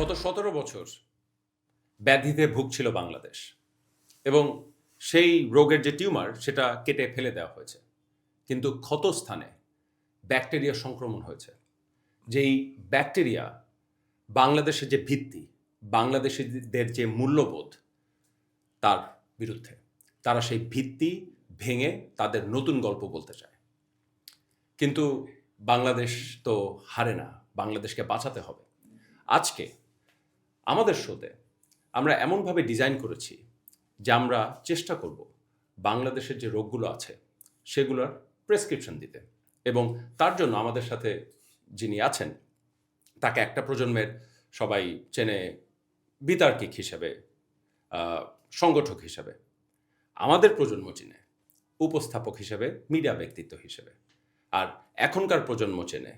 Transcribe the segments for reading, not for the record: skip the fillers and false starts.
গত ১৭ বছর ব্যাধিতে ভুগছিল বাংলাদেশ এবং সেই রোগের যে টিউমার সেটা কেটে ফেলে দেওয়া হয়েছে, কিন্তু ক্ষতস্থানে ব্যাকটেরিয়া সংক্রমণ হয়েছে। যেই ব্যাকটেরিয়া বাংলাদেশের যে ভিত্তি, বাংলাদেশিদের যে মূল্যবোধ, তার বিরুদ্ধে। তারা সেই ভিত্তি ভেঙে তাদের নতুন গল্প বলতে চায়, কিন্তু বাংলাদেশ তো হারে না, বাংলাদেশকে বাঁচাতে হবে। আজকে আমাদের শোতে আমরা এমনভাবে ডিজাইন করেছি যে আমরা চেষ্টা করব বাংলাদেশের যে রোগগুলো আছে সেগুলোর প্রেসক্রিপশন দিতে, এবং তার জন্য আমাদের সাথে যিনি আছেন তাকে একটা প্রজন্মের সবাই চেনে বিতার্কিক হিসেবে, সংগঠক হিসেবে। আমাদের প্রজন্ম চেনে উপস্থাপক হিসেবে, মিডিয়া ব্যক্তিত্ব হিসেবে। আর এখনকার প্রজন্ম চেনে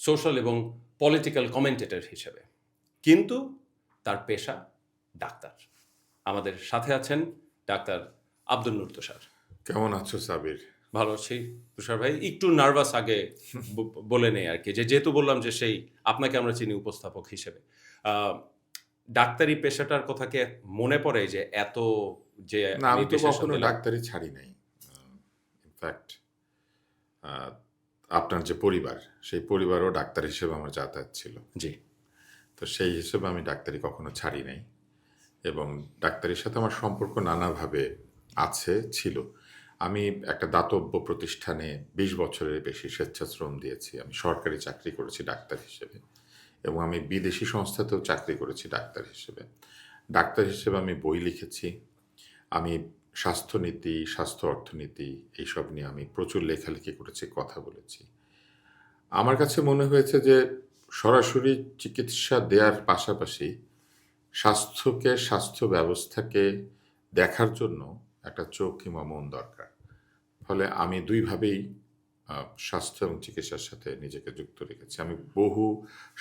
সোশ্যাল এবং পলিটিক্যাল কমেন্টেটর হিসেবে, কিন্তু তার পেশা ডাক্তার। আমাদের সাথে আছেন ডাক্তার আব্দুল নূর তুষার। কেমন আছো সাবির? ভালো আছি তুষার ভাই। একটু নার্ভাস আগে বলে নেই আর কি, যেহেতু বললাম যে সেই আপনাকে আমরা চিনি উপস্থাপক হিসেবে। ডাক্তারি পেশাটার কথা কি মনে পড়ে যে এত যে না, আমি তো পেশার কখনো সাথে ডাক্তারি ছাড়ি নাই। ইনফ্যাক্ট আপনার যে পরিবার, সেই পরিবারও ডাক্তার হিসেবে আমার যাতায়াত ছিল। জি, তো সেই হিসেবে আমি ডাক্তারি কখনো ছাড়ি নাই, এবং ডাক্তারির সাথে আমার সম্পর্ক নানাভাবে আছে, ছিল। আমি একটা দাতব্য প্রতিষ্ঠানে 20 বছরের বেশি স্বেচ্ছাশ্রম দিয়েছি। আমি সরকারি চাকরি করেছি ডাক্তার হিসেবে, এবং আমি বিদেশি সংস্থাতেও চাকরি করেছি ডাক্তার হিসেবে। ডাক্তার হিসেবে আমি বই লিখেছি। আমি স্বাস্থ্যনীতি, স্বাস্থ্য অর্থনীতি এইসব নিয়ে আমি প্রচুর লেখালেখি করেছি, কথা বলেছি। আমার কাছে মনে হয়েছে যে সরাসরি চিকিৎসা দেওয়ার পাশাপাশি স্বাস্থ্যকে, স্বাস্থ্য ব্যবস্থাকে দেখার জন্য একটা চোখ কিংবা মন দরকার। ফলে আমি দুইভাবেই স্বাস্থ্য এবং চিকিৎসার সাথে নিজেকে যুক্ত রেখেছি। আমি বহু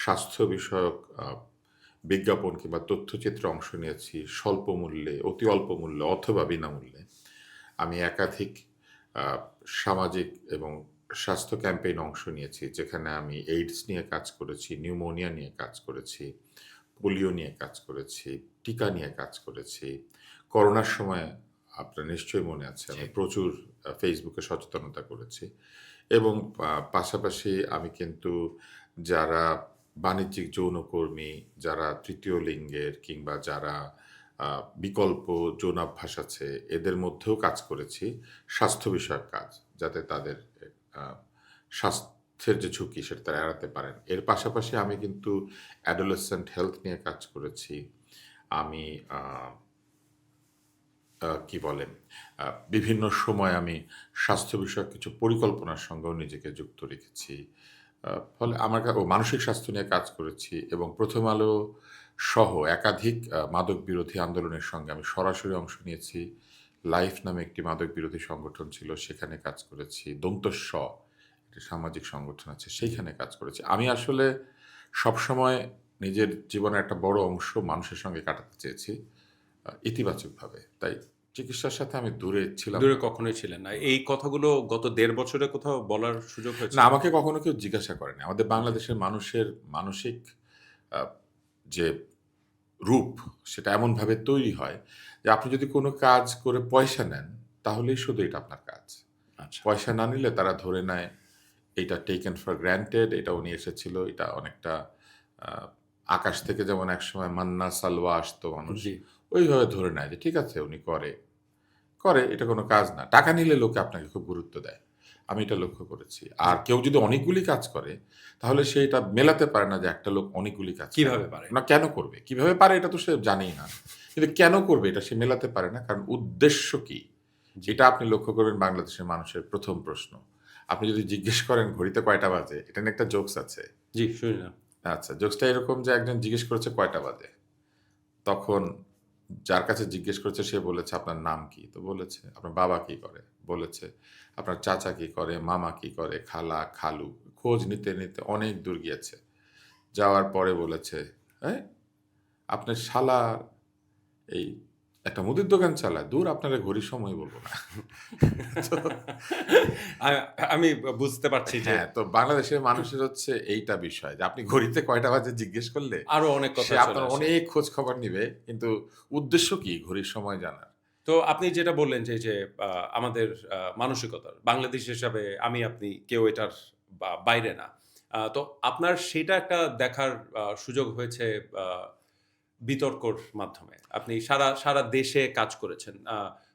স্বাস্থ্য বিষয়ক বিজ্ঞাপন কিংবা তথ্যচিত্রে অংশ নিয়েছি, স্বল্প মূল্যে, অতি অল্প মূল্যে অথবা বিনামূল্যে। আমি একাধিক সামাজিক এবং স্বাস্থ্য ক্যাম্পেইন অংশ নিয়েছি, যেখানে আমি এইডস নিয়ে কাজ করেছি, নিউমোনিয়া নিয়ে কাজ করেছি, পোলিও নিয়ে কাজ করেছি, টিকা নিয়ে কাজ করেছি। করোনার সময় আপনার নিশ্চয়ই মনে আছে, আমি প্রচুর ফেসবুকে সচেতনতা করেছি। এবং পাশাপাশি আমি কিন্তু যারা বাণিজ্যিক যৌনকর্মী, যারা তৃতীয় লিঙ্গের কিংবা যারা বিকল্প যৌনাভ্যাস আছে, এদের মধ্যেও কাজ করেছি, স্বাস্থ্য বিষয়ক কাজ, যাতে তাদের স্বাস্থ্যের যে ঝুঁকি সেটা তারা এড়াতে পারেন। এর পাশাপাশি আমি কিন্তু অ্যাডোলেসেন্ট হেলথ নিয়ে কাজ করেছি। আমি কি বলে বিভিন্ন সময় আমি স্বাস্থ্য বিষয়ক কিছু পরিকল্পনার সঙ্গেও নিজেকে যুক্ত রেখেছি। ফলে আমার মানসিক স্বাস্থ্য নিয়ে কাজ করেছি, এবং প্রথম আলো সহ একাধিক মাদক বিরোধী আন্দোলনের সঙ্গে আমি সরাসরি অংশ নিয়েছি। লাইফ নামে একটি মাদক বিরোধী সংগঠন ছিল, সেখানে কাজ করেছি। দন্তস্ব একটি সামাজিক সংগঠন আছে, সেইখানে কাজ করেছি। আমি আসলে সবসময় নিজের জীবনের একটা বড় অংশ মানুষের সঙ্গে কাটাতে চেয়েছি ইতিবাচকভাবে। তাই চিকিৎসার সাথে আমি দূরে ছিলাম। দূরে কখনোই ছিলেন না। এই কথাগুলো গত 1.5 বছরে কোথাও বলার সুযোগ হয়েছে? না, আমাকে কখনো কেউ জিজ্ঞাসা করেনি। আমাদের বাংলাদেশের মানুষের মানসিক যে রূপ, সেটা এমনভাবে তৈরি হয় যে আপনি যদি কোনো কাজ করে পয়সা নেন, তাহলেই শুধু এটা আপনার কাজ। আচ্ছা, পয়সা না নিলে তারা ধরে নেয় এটা টেকেন ফর গ্র্যান্টেড, এটা উনি এসেছিল, এটা অনেকটা আকাশ থেকে যেমন একসময় মান্না সালওয়া আসতো মানুষ, জি, ওইভাবে ধরে নেয় যে ঠিক আছে উনি করে, এটা কোনো কাজ না। টাকা নিলে লোকে আপনাকে খুব গুরুত্ব দেয়। আমি এটা লক্ষ্য করেছি। আর কেউ যদি অনেকগুলি কাজ করে, তাহলে সে এটা মেলাতে পারে না যে একটা লোক অনেকগুলি কাজ কিভাবে পারে? না, কেন করবে? কিভাবে পারে এটা তো সে জানেই না। কিন্তু কেন করবে এটা সে মেলাতে পারে না, কারণ উদ্দেশ্য কি? যেটা আপনি লক্ষ্য করবেন বাংলাদেশের মানুষের প্রথম প্রশ্ন। আপনি যদি জিজ্ঞেস করেন ঘড়িতে কয়টা বাজে? এটা নিয়ে একটা জোকস আছে। জি, শুনি না। আচ্ছা, জোকসটা এরকম যে একজন জিজ্ঞেস করেছে কয়টা বাজে? তখন যার কাছে জিজ্ঞেস করেছে সে বলেছে, "আপনার নাম কি?" তো বলেছে, "আপনার বাবা কি করে?" বলেছে, "আপনার চাচা কি করে? মামা কি করে? খালা, খালু।" খোঁজ নিতে, নিতে অনেক দূর গিয়েছে। যাওয়ার পরে বলেছে, "আপনার শালা এই একটা মুদির দোকান চালায়, দূর আপনারা ঘড়ির সময় বলবো না। তো আমি বুঝতে পারছি যে হ্যাঁ, তো বাংলাদেশের মানুষের হচ্ছে এইটা বিষয় যে আপনি ঘড়িতে কয়টা বাজে জিজ্ঞেস করলে আরো অনেক সে কথা চলে আপনার আসে। অনেক খোঁজ খবর নিবে, কিন্তু উদ্দেশ্য কি ঘড়ির সময় জানার? তো আপনি যেটা বললেন যে আমাদের মানসিকতার বাংলাদেশ হিসাবে আমি আপনি কেউ এটার বাইরে না। তো আপনার সেটা একটা দেখার সুযোগ হয়েছে আ বিতর্কর মাধ্যমে। আপনি সারা দেশে কাজ করেছেন।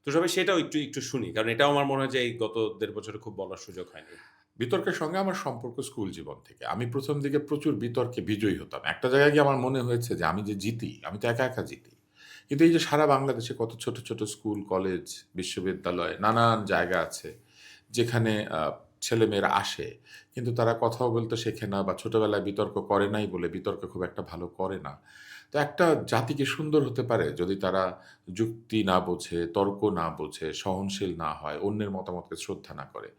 তো সবাই সেটাও একটু শুনি। কারণ এটাও আমার মনে হয় যে এই গত ১.৫ বছরে খুব বলার সুযোগ হয়নি। বিতর্কের সঙ্গে আমার সম্পর্ক স্কুল জীবন থেকে। আমি ১ম দিকে প্রচুর বিতর্কে বিজয়ী হতাম। একটা জায়গায় গিয়ে আমার মনে হয়েছে যে আমি যে জিতি, আমি তো একা জিতি। কিন্তু এই যে সারা বাংলাদেশে কত ছোট, ছোট স্কুল, কলেজ, বিশ্ববিদ্যালয়, নানান জায়গা আছে যেখানে ছেলেমেয়েরা আসে। কিন্তু তারা কথাও বলতে শেখে না বা ছোটবেলায় বিতর্ক করে নাই বলে বিতর্ক খুব একটা ভালো করে না। তো একটা জাতি কি সুন্দর হতে পারে যদি তারা যুক্তি না বোঝে, তর্ক না বোঝে, সহনশীল না হয়, অন্যের মতামতকে শ্রদ্ধা না করে।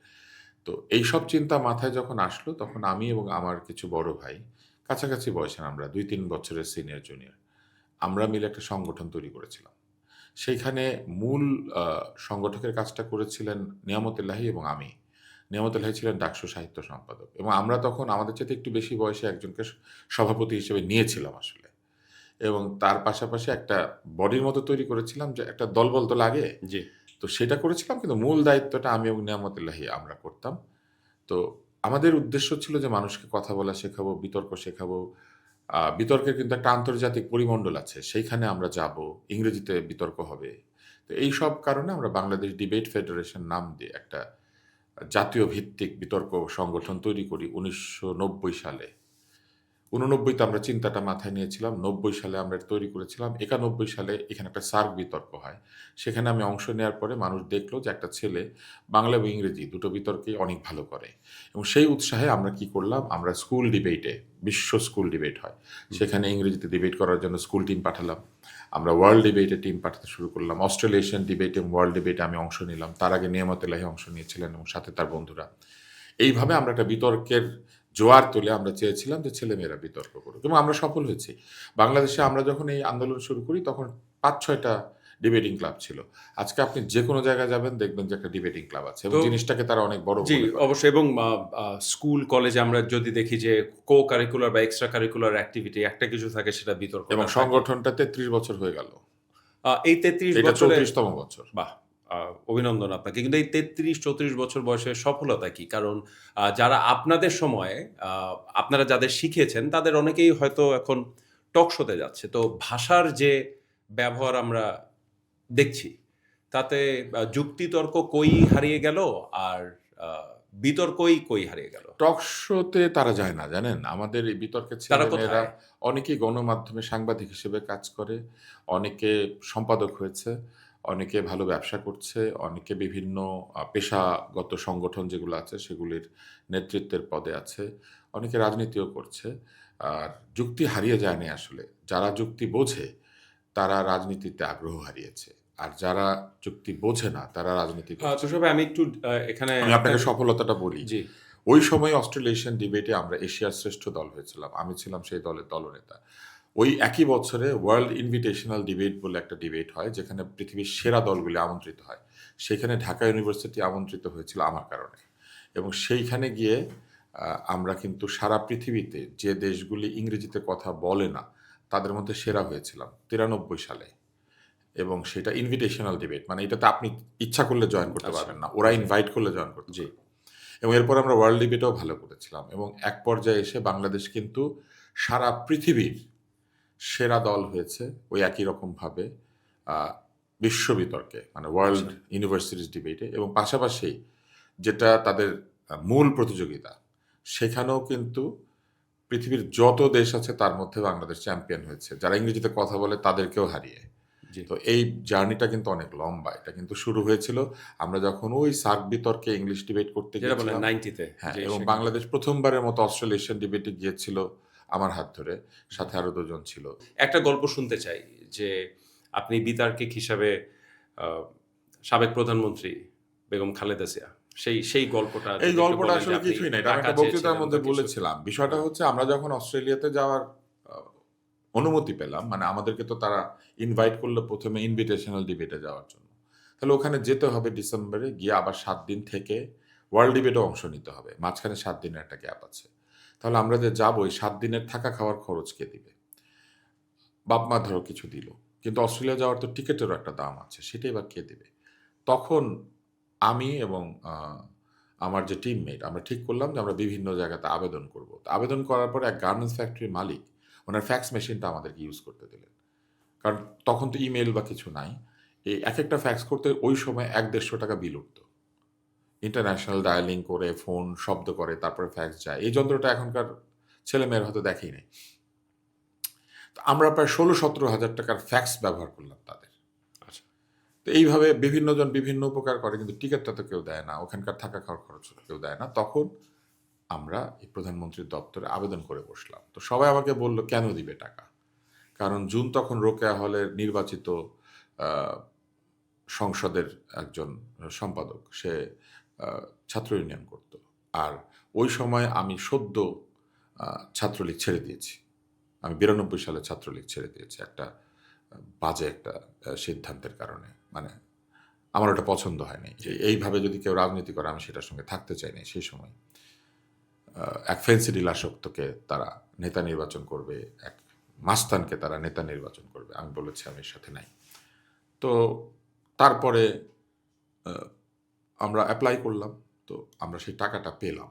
তো এইসব চিন্তা মাথায় যখন আসলো তখন আমি এবং আমার কিছু বড় ভাই, কাছাকাছি বয়সের আমরা ২-৩ বছরের সিনিয়র জুনিয়র, আমরা মিলে একটা সংগঠন তৈরি করেছিলাম। সেইখানে মূল আ সংগঠকের কাজটা করেছিলেন নিয়ামতুল্লাহি এবং আমি। নিয়ামতুল্লাহি ছিলেন ডাকসু সাহিত্য সম্পাদক এবং আমরা তখন আমাদের চাইতে একটু বেশি বয়সী একজনকে সভাপতি হিসেবে নিয়েছিলাম আসলে। এবং তার পাশাপাশি একটা বডির মতো তৈরি করেছিলাম যে একটা দলবল তো লাগে। জি। তো সেটা করেছিলাম, কিন্তু মূল দায়িত্বটা আমি এবং নিয়ামতুল্লাহি আমরা করতাম। তো আমাদের উদ্দেশ্য ছিল যে মানুষকে কথা বলা শেখাবো, বিতর্ক শেখাবো। বিতর্কের কিন্তু একটা আন্তর্জাতিক পরিমণ্ডল আছে। সেইখানে আমরা যাবো। ইংরেজিতে বিতর্ক হবে। তো এইসব কারণে আমরা বাংলাদেশ ডিবেট ফেডারেশন নাম দিয়ে একটা জাতীয় ভিত্তিক বিতর্ক সংগঠন তৈরি করি ১৯৯০ সালে। ৮৯ তে আমরা চিন্তাটা মাথায় নিয়েছিলাম। ৯০ সালে আমরা এটা তৈরি করেছিলাম। ৯১ সালে এখানে একটা সার্ক বিতর্ক হয়। সেখানে আমি অংশ নেওয়ার পরে মানুষ দেখলো যে একটা ছেলে বাংলা এবং ইংরেজি দুটো বিতর্কেই অনেক ভালো করে। এবং সেই উৎসাহে আমরা কি করলাম? আমরা স্কুল ডিবেটে, বিশ্ব স্কুল ডিবেট হয়। সেখানে ইংরেজিতে ডিবেট করার জন্য স্কুল টিম পাঠালাম। আমরা ওয়ার্ল্ড ডিবেটে টিম পাঠাতে শুরু করলাম। অস্ট্রেলিয়ান ডিবেটে এবং ওয়ার্ল্ড ডিবেটে আমি অংশ নিলাম। তার আগে নিয়ামতুল্লাহি অংশ নিয়েছিলেন এবং সাথে তার বন্ধুরা। এইভাবে আমরা একটা বিতর্কের জোয়ার তুলে আমরা চেয়েছিলাম যে ছেলেমেয়েরা বিতর্ক করুক এবং আমরা সফল হয়েছি। বাংলাদেশে আমরা যখন এই আন্দোলন শুরু করি তখন ৫-৬ টা ডিবেটিং ক্লাব ছিল। আজকে আপনি যেকোনো জায়গায় যাবেন দেখবেন যে একটা ডিবেটিং ক্লাব আছে এবং তো জিনিসটাকে তারা অনেক বড় জি, মনে করে। অবশ্যই এবং স্কুল, কলেজে আমরা যদি দেখি যে কো-কারিকুলার বা এক্সট্রা কারিকুলার অ্যাক্টিভিটি একটা কিছু থাকে সেটা বিতর্কটা এবং থাকে। সংগঠনটা ৩৩ বছর হয়ে গেল। এই ৩৩ এটা বছরে ৩৪তম বছর। বাহ! আ অভিনন্দন আপনাকে। কিন্তু এই ৩৩-৩৪ বছর বয়সের সফলতা কি? কারণ যারা আপনাদের সময়ে আ আপনারা যাদের শিখিয়েছেন তাদের অনেকেই হয়তো এখন টক শোতে যাচ্ছে। তো ভাষার যে ব্যবহার আমরা দেখছি, তাতে যুক্তিতর্ক কই হারিয়ে গেল আর আ বিতর্কই কই হারিয়ে গেল? টক শোতে তারা যায় না, জানেন? আমাদের এই বিতর্কের তারা ছেলেমেয়েরা কোথায়? অনেকেই গণমাধ্যমে সাংবাদিক হিসেবে কাজ করে, অনেকে সম্পাদক হয়েছে, অনেকে ভালো ব্যবসা করছে, অনেকে বিভিন্ন পেশাগত সংগঠন যেগুলো আছে সেগুলির নেতৃত্বের পদে আছে, অনেকে রাজনীতিও করছে। আর যুক্তি হারিয়ে যায়নি আসলে। যারা যুক্তি বোঝে তারা রাজনীতিতে আগ্রহ হারিয়েছে। আর যারা যুক্তি বোঝে না তারা রাজনীতি করছে। তুষার ভাই আমি একটু এখানে আমি আপনাকে সফলতাটা বলি। জি, ওই সময় অস্ট্রেলিয়ান ডিবেটে আমরা এশিয়ার শ্রেষ্ঠ দল হয়েছিলাম। আমি ছিলাম সেই দলের দলনেতা। ওই একই বছরে ওয়ার্ল্ড ইনভিটেশনাল ডিবেট বলে একটা ডিবেট হয় যেখানে পৃথিবীর সেরা দলগুলি আমন্ত্রিত হয়। সেখানে ঢাকা ইউনিভার্সিটি আমন্ত্রিত হয়েছিল আমার কারণে। এবং সেইখানে গিয়ে আমরা কিন্তু সারা পৃথিবীতে যে দেশগুলি ইংরেজিতে কথা বলে না তাদের মধ্যে সেরা হয়েছিলাম ৯৩ সালে। এবং সেটা ইনভিটেশনাল ডিবেট, মানে এটাতে আপনি ইচ্ছা করলে জয়েন করতে আচ্ছা। পারবেন না। ওরা ইনভাইট করলে জয়েন করতে জি। পারবেন। এবং এরপর আমরা ওয়ার্ল্ড ডিবেটেও ভালো করেছিলাম এবং এক পর্যায়ে এসে বাংলাদেশ কিন্তু সারা পৃথিবীর সেরা দল হয়েছে ওই একই রকমভাবে আ বিশ্ব বিতর্কে, মানে ওয়ার্ল্ড আচ্ছা। ইউনিভার্সিটিস ডিবেটে এবং পাশাপাশি যেটা তাদের মূল প্রতিযোগিতা, সেখানেও কিন্তু পৃথিবীর যত দেশ আছে তার মধ্যে বাংলাদেশ চ্যাম্পিয়ন হয়েছে। যারা ইংরেজিতে কথা বলে তাদেরকেও হারিয়ে। জি। তো এই জার্নিটা কিন্তু অনেক লম্বা। এটা কিন্তু শুরু হয়েছিল আমরা যখন ওই সার্ক বিতর্কে ইংলিশ ডিবেট করতে যেটা বললেন গিয়েছিলাম। 90 তে হ্যাঁ, যে এবং সেখানে বাংলাদেশ ১ম বারের মতো অস্ট্রেলিয়ান ডিবেটে গিয়েছিল আমার হাত ধরে। সাথে আরো ২ জন ছিল। একটা গল্প শুনতে চাই যে আপনি বিতার্কিক হিসাবে আ সাবেক প্রধানমন্ত্রী বেগম খালেদা জিয়া সেই গল্পটা এই যদি একটু গল্পটা বলেন যে আসলে আপনি কিছুই না। এটা আমি টাকা একটা বক্তৃতার চেয়েছিলেন মধ্যে বা কিছু। বলেছিলাম। বিষয়টা হ্যাঁ, হচ্ছে আমরা যখন অস্ট্রেলিয়াতে যাওয়ার আ অনুমতি পেলাম, মানে আমাদেরকে তো তারা ইনভাইট করলো প্রথমে ইনভিটেশনাল ডিবেটে যাওয়ার জন্য। তাহলে ওখানে যেতে হবে ডিসেম্বরে, গিয়ে আবার ৭ দিন থেকে ওয়ার্ল্ড ডিবেটে অংশ নিতে হবে। মাঝখানে ৭ দিনের একটা গ্যাপ আছে। তাহলে আমরা যে যাবো, এই ৭ দিনের থাকা খাওয়ার খরচ কে দিবে? বাপ-মা ধরো কিছু দিল। কিন্তু অস্ট্রেলিয়া যাওয়ার তো টিকেটেরও একটা দাম আছে। সেটাই বা কে দেবে? তখন আমি এবং আমার যে টিমমেট আমরা ঠিক করলাম যে আমরা বিভিন্ন জায়গাতে আবেদন করব। তো আবেদন করার পরে এক গার্মেন্টস ফ্যাক্টরির মালিক উনার ফ্যাক্স মেশিনটা আমাদেরকে ইউজ করতে দিলেন। কারণ তখন তো ইমেইল বা কিছু নাই। এই একেকটা ফ্যাক্স করতে ওই সময় ৳১-১৫০ বিল উঠত। ইন্টারন্যাশনাল ডায়ালিং করে, ফোন শব্দ করে, তারপরে ফ্যাক্স যায়। এই যন্ত্রটা এখনকার ছেলেমেয়েরা হয়তো দেখেই নাই। তো আমরা প্রায় ১৬-১৭ হাজার টাকার ফ্যাক্স ব্যবহার করলাম তাদের। আচ্ছা। তো এইভাবে বিভিন্নজন বিভিন্ন উপকার করে, কিন্তু টিকেটটা তো কেউ দেয় না। ওখানকার থাকা খাওয়ার খরচ কেউ দেয় না। তখন আমরা এই প্রধানমন্ত্রীর দপ্তরে আবেদন করে বসলাম। তো সবাই আমাকে বলল, "কেন দিবে টাকা?" কারণ জুন তখন রোকেয়া হলের নির্বাচিত আ সংসদের একজন সম্পাদক। সে আ ছাত্র ইউনিয়ন করত। আর ওই সময় আমি সদ্য আ ছাত্রলীগ ছেড়ে দিয়েছি। আমি ৯২ সালে ছাত্রলীগ ছেড়ে দিয়েছি। একটা বাজে একটা সিদ্ধান্তের কারণে। মানে আমার ওটা পছন্দ হয় নাই। যে এইভাবে যদি কেউ রাজনীতি করে আমি সেটার সঙ্গে থাকতে চাই নাই সেই সময়। এক ফেন্সিডিল-আসক্তকে তারা নেতা নির্বাচন করবে, এক মাস্তানকে তারা নেতা নির্বাচন করবে। আমি বলেছি আমি এর সাথে নাই। তো তারপরে আ আমরা এপ্লাই করলাম। তো আমরা সেই টাকাটা পেলাম।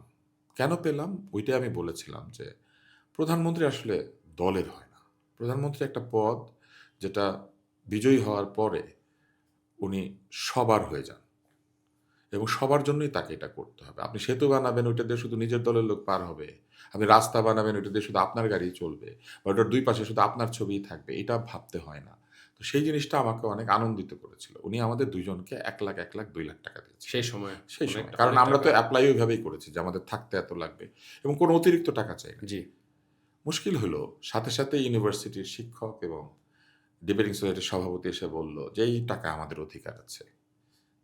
কেন পেলাম? ওইটাই আমি বলেছিলাম যে প্রধানমন্ত্রী আসলে দলের হয় না। প্রধানমন্ত্রী একটা পদ যেটা বিজয়ী হওয়ার পরে উনি সবার হয়ে যান এবং সবার জন্যই তাকে এটা করতে হবে। আপনি সেতু বানাবেন, ওইটা দিয়ে শুধু নিজের দলের লোক পার হবে। আপনি রাস্তা বানাবেন, ওইটা দিয়ে শুধু আপনার গাড়ি চলবে বা ওটার ২ পাশে শুধু আপনার ছবিই থাকবে। এটা ভাবতে হয় না। তো সেই জিনিসটা আমাকে অনেক আনন্দিত করেছিল। উনি আমাদের ২ জনকে ৳১,০০,০০০, ৳১,০০,০০০, ৳২,০০,০০০ দিয়েছেন। সেই সময় সেই সময়। অনেকটা কারণ অনেক আমরা টাকা। তো এপ্লাই ওইভাবেই করেছি যে আমাদের থাকতে এত লাগবে এবং কোনো অতিরিক্ত টাকা চাই না। জি। মুশকিল হলো সাথে ইউনিভার্সিটির শিক্ষক এবং ডিবেটিং সোসাইটির সভাপতি এসে বলল যে, "এই টাকা আমাদের অধিকার আছে।"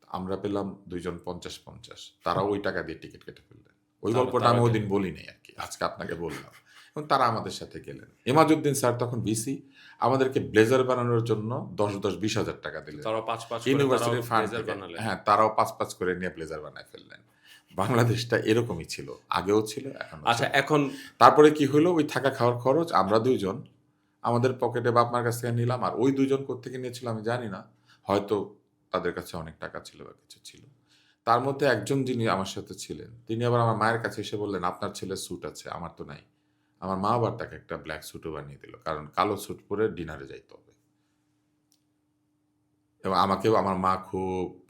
আমরা পেলাম ২ জন ৫০-৫০। তারাও ওই টাকা দিয়ে টিকেট কেটে ফেললেন। ওই গল্পটা তারা আমি গেলেন। ওইদিন বলি নাই আরকি। আজকে আপনাকে বললাম। এবং তারা আমাদের সাথে গেলেন। এমাজউদ্দিন স্যার তখন ভিসি আমাদেরকে ব্লেজার বানানোর জন্য ১০-১০, ৳২০,০০০ দিলেন। তারাও ৫-৫ করে তারাও ইউনিভার্সিটির ফান্ড ব্লেজার থেকে। বানালেন। হ্যাঁ, তারাও ৫-৫ করে নিয়ে ব্লেজার বানায় ফেললেন। বাংলাদেশটা এরকমই ছিল। আগেও ছিল, এখনো আচ্ছা, ছিল। এখন তারপরে কি হলো? ওই থাকা খাওয়ার খরচ আমরা ২ জন আমাদের পকেটে বাপ-মার কাছ থেকে নিলাম। আর ওই ২ জন কোত্থেকে নিয়েছিল আমি জানি না। হয়তো তাদের কাছে অনেক টাকা ছিল বা কিছু ছিল। তার মধ্যে একজন যিনি আমার সাথে ছিলেন, তিনি আবার আমার মায়ের কাছে এসে বললেন, "আপনার ছেলের স্যুট আছে, আমার তো নাই।" আমার মা আবার তাকে একটা ব্লাক স্যুটও বানিয়ে দিল। কারণ কালো স্যুট পরে ডিনারে যাইতে হবে। এবং আমাকেও আমার মা খুব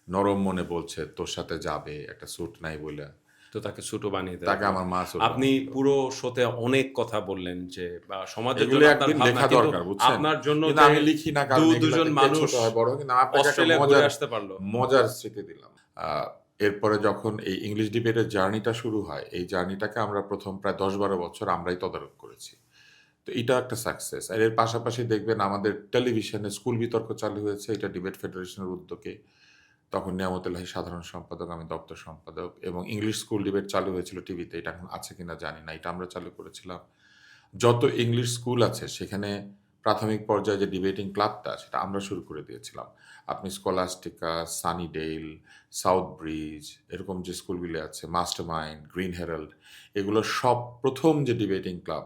নরম মনে বলছে, "তোর সাথে যাবে, একটা স্যুট নাই বইলা।" তো তাকে ছোট বানিয়ে দেওয়া তাকে হলো। আমার মা স্যুট আপনি বানিয়ে দিল। পুরো শোতে অনেক কথা বললেন যে সমাজের এগুলো জন্য আপনার একদিন ভাবনা। লেখা কিন্তু দরকার, বুঝছেন? আপনার জন্য কিন্তু যে আমি লিখি না কারণ এগুলা দুজন দেখলে মানুষ ছোট হয়, বড় হয়। কিন্তু আপনাকে একটা অস্ট্রেলিয়া ঘুরে মজার আসতে পারল। মজার স্মৃতি দিলাম। এরপরে যখন এই ইংলিশ ডিবেটের জার্নিটা শুরু হয়, এই জার্নিটাকে আমরা ১ম প্রায় ১০-১২ বছর আমরাই তদারক করেছি। তো এটা একটা সাকসেস। আর এর পাশাপাশি দেখবেন আমাদের টেলিভিশনে স্কুল বিতর্ক চালু হয়েছে। এটা ডিবেট ফেডারেশনের উদ্যোগে। তখন নিয়ামত এলাহী সাধারণ সম্পাদক, আমি দপ্তর সম্পাদক এবং ইংলিশ স্কুল ডিবেট চালু হয়েছিল টিভিতে। এটা এখন আছে কিনা জানি না। এটা আমরা চালু করেছিলাম। যত ইংলিশ স্কুল আছে সেখানে প্রাথমিক পর্যায়ে যে ডিবেটিং ক্লাবটা সেটা আমরা শুরু করে দিয়েছিলাম। আপনি স্কলাস্টিকা, সানিডেইল, সাউথ ব্রিজ এরকম যে স্কুলগুলি আছে, মাস্টারমাইন্ড, গ্রিন হেরাল্ড এগুলো সব ১ম যে ডিবেটিং ক্লাব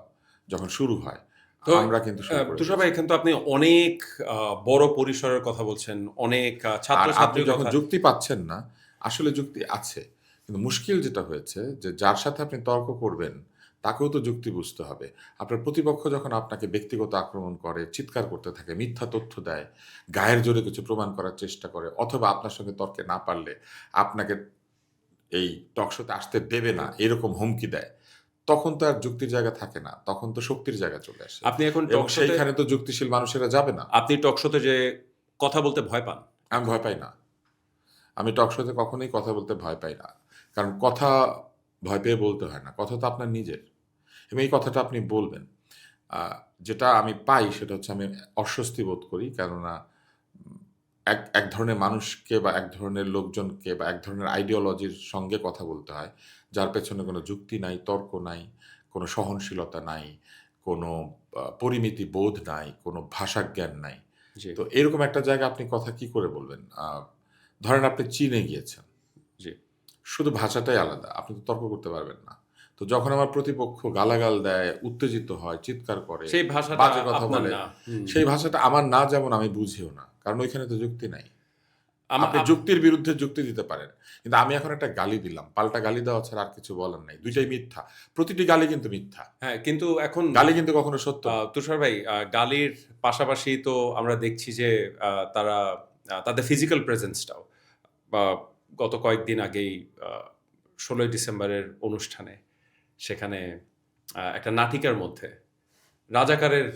যখন শুরু হয়, তো আমরা কিন্তু শুরু করে তুষার ভাই, দিয়েছি। এখানে তো আপনি অনেক বড় পরিসরের কথা বলছেন। অনেক আর আপনি ছাত্রছাত্রীর যখন কথা। যুক্তি পাচ্ছেন না, আসলে যুক্তি আছে। কিন্তু মুশকিল যেটা হয়েছে যে যার সাথে আপনি তর্ক করবেন, তাকেও তো যুক্তি বুঝতে হবে। আপনার প্রতিপক্ষ যখন আপনাকে ব্যক্তিগত আক্রমণ করে, চিৎকার করতে থাকে, মিথ্যা তথ্য দেয়, গায়ের জোরে কিছু প্রমাণ করার চেষ্টা করে অথবা আপনার সঙ্গে তর্কে না পারলে আপনাকে এই টক শোতে আসতে দেবে না, এরকম হুমকি দেয়। তখন তো আর যুক্তির জায়গা থাকে না। তখন তো শক্তির জায়গা চলে আসে। আপনি এখন এবং টক শোতে সেইখানে তো যুক্তিশীল মানুষেরা যাবে না। আপনি টক শোতে যে কথা বলতে ভয় পান। আমি ভয় পাই না। আমি টক শোতে কখনোই কথা বলতে ভয় পাই না। কারণ কথা ভয় পেয়ে বলতে হয় না। কথা তো আপনার নিজের। এবং এই কথাটা আপনি বলবেন। আ যেটা আমি পাই সেটা হচ্ছে আমি অস্বস্তি বোধ করি। কেননা উম এক ধরনের মানুষকে বা এক ধরনের লোকজনকে বা এক ধরনের আইডিওলজির সঙ্গে কথা বলতে হয়। যার পেছনে কোনো যুক্তি নাই, তর্ক নাই, কোনো সহনশীলতা নাই, কোনো পরিমিতি বোধ নাই, কোনো ভাষাজ্ঞান নাই। জি, তো এরকম একটা জায়গায় আপনি কথা কি করে বলবেন? ধরেন আপনি চীনে গিয়েছেন। জি। শুধু ভাষাটাই আলাদা। আপনি তো তর্ক করতে পারবেন না। তো যখন আমার প্রতিপক্ষ গালাগাল দেয়, উত্তেজিত হয়, চিৎকার করে, সেই ভাষাটা বাজে কথা আপনার বলে, না। হুম। সেই ভাষাটা আমার না যেমন আমি বুঝিও না। কারণ ওইখানে তো যুক্তি নাই। আমা আপনি আপ যুক্তির বিরুদ্ধে যুক্তি দিতে পারেন। কিন্তু আমি এখন একটা গালি দিলাম। পাল্টা গালি দেওয়া ছাড়া আর কিছু বলার নাই। ২ টাই মিথ্যা। প্রতিটি গালি কিন্তু মিথ্যা। হ্যাঁ, কিন্তু এখন গালি কিন্তু কখনো সত্য না। তুষার ভাই, গালির পাশাপাশি তো আমরা দেখছি যে তারা তাদের ফিজিক্যাল প্রেজেন্সটাও বা গত কয়েকদিন আগেই ১৬ই ডিসেম্বরের অনুষ্ঠানে সেখানে একটা নাটিকার মধ্যে রাজাকারের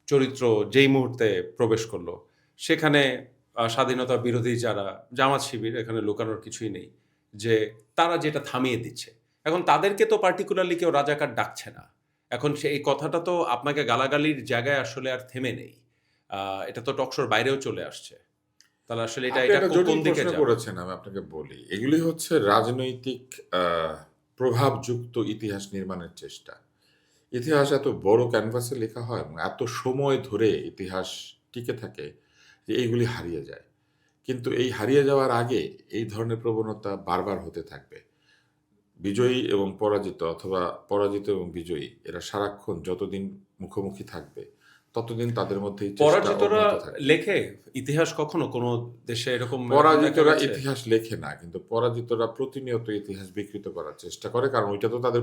চরিত্র যেই মুহূর্তে প্রবেশ করলো, সেখানে স্বাধীনতা বিরোধী যারা জামাত শিবির, এখানে লুকানোর কিছুই নেই। যে তারা যেটা থামিয়ে দিচ্ছে। এখন তাদেরকে তো পার্টিকুলারলি কেউ রাজাকার ডাকছে না। এখন এই কথাটা তো আপনাকে গালাগালির জায়গায় আসলে আর থেমে নেই। এটা তো টকশোর বাইরেও চলে আসছে। তাহলে আসলে এটা আপনি এটা একটা কোন জটিল দিকে প্রশ্ন যাবে? করেছেন, আমি আপনাকে বলি। এগুলি হচ্ছে রাজনৈতিক আ প্রভাবযুক্ত ইতিহাস নির্মাণের চেষ্টা। ইতিহাস এত বড় ক্যানভাসে লেখা হয় এবং এত সময় ধরে ইতিহাস টিকে থাকে যে এইগুলি হারিয়ে যায়। কিন্তু এই হারিয়ে যাওয়ার আগে এই ধরনের প্রবণতা বারবার হতে থাকবে। বিজয়ী এবং পরাজিত অথবা পরাজিত এবং বিজয়ী এরা সারাক্ষণ যতদিন মুখোমুখি থাকবে, ততদিন তাদের মধ্যে এই চেষ্টা পরাজিতরা অব্যাহত থাকবে। লেখে ইতিহাস কখনো কোনো দেশে এরকম দেখা পরাজিতরা গেছে? ইতিহাস লেখে না, কিন্তু পরাজিতরা প্রতিনিয়ত ইতিহাস বিকৃত করার চেষ্টা করে। কারণ ওইটা তো তাদের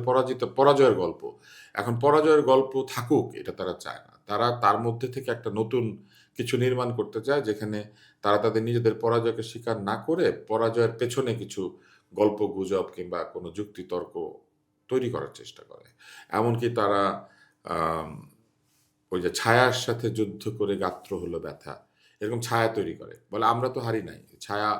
পরাজয়ের গল্প। এখন পরাজয়ের গল্প থাকুক এটা তারা চায় না। তারা তার মধ্যে থেকে একটা নতুন কিছু নির্মাণ করতে চায় যেখানে তারা তাদের নিজেদের পরাজয়কে স্বীকার না করে পরাজয়ের পেছনে কিছু গল্পগুজব কিংবা কোনো যুক্তিতর্ক তৈরি করার চেষ্টা করে। এমনকি তারা আম ওই যে ছায়ার সাথে যুদ্ধ করে গাত্র হলো ব্যথা। এরকম ছায়া তৈরি করে। বলে আমরা তো হারি নাই। ছায়া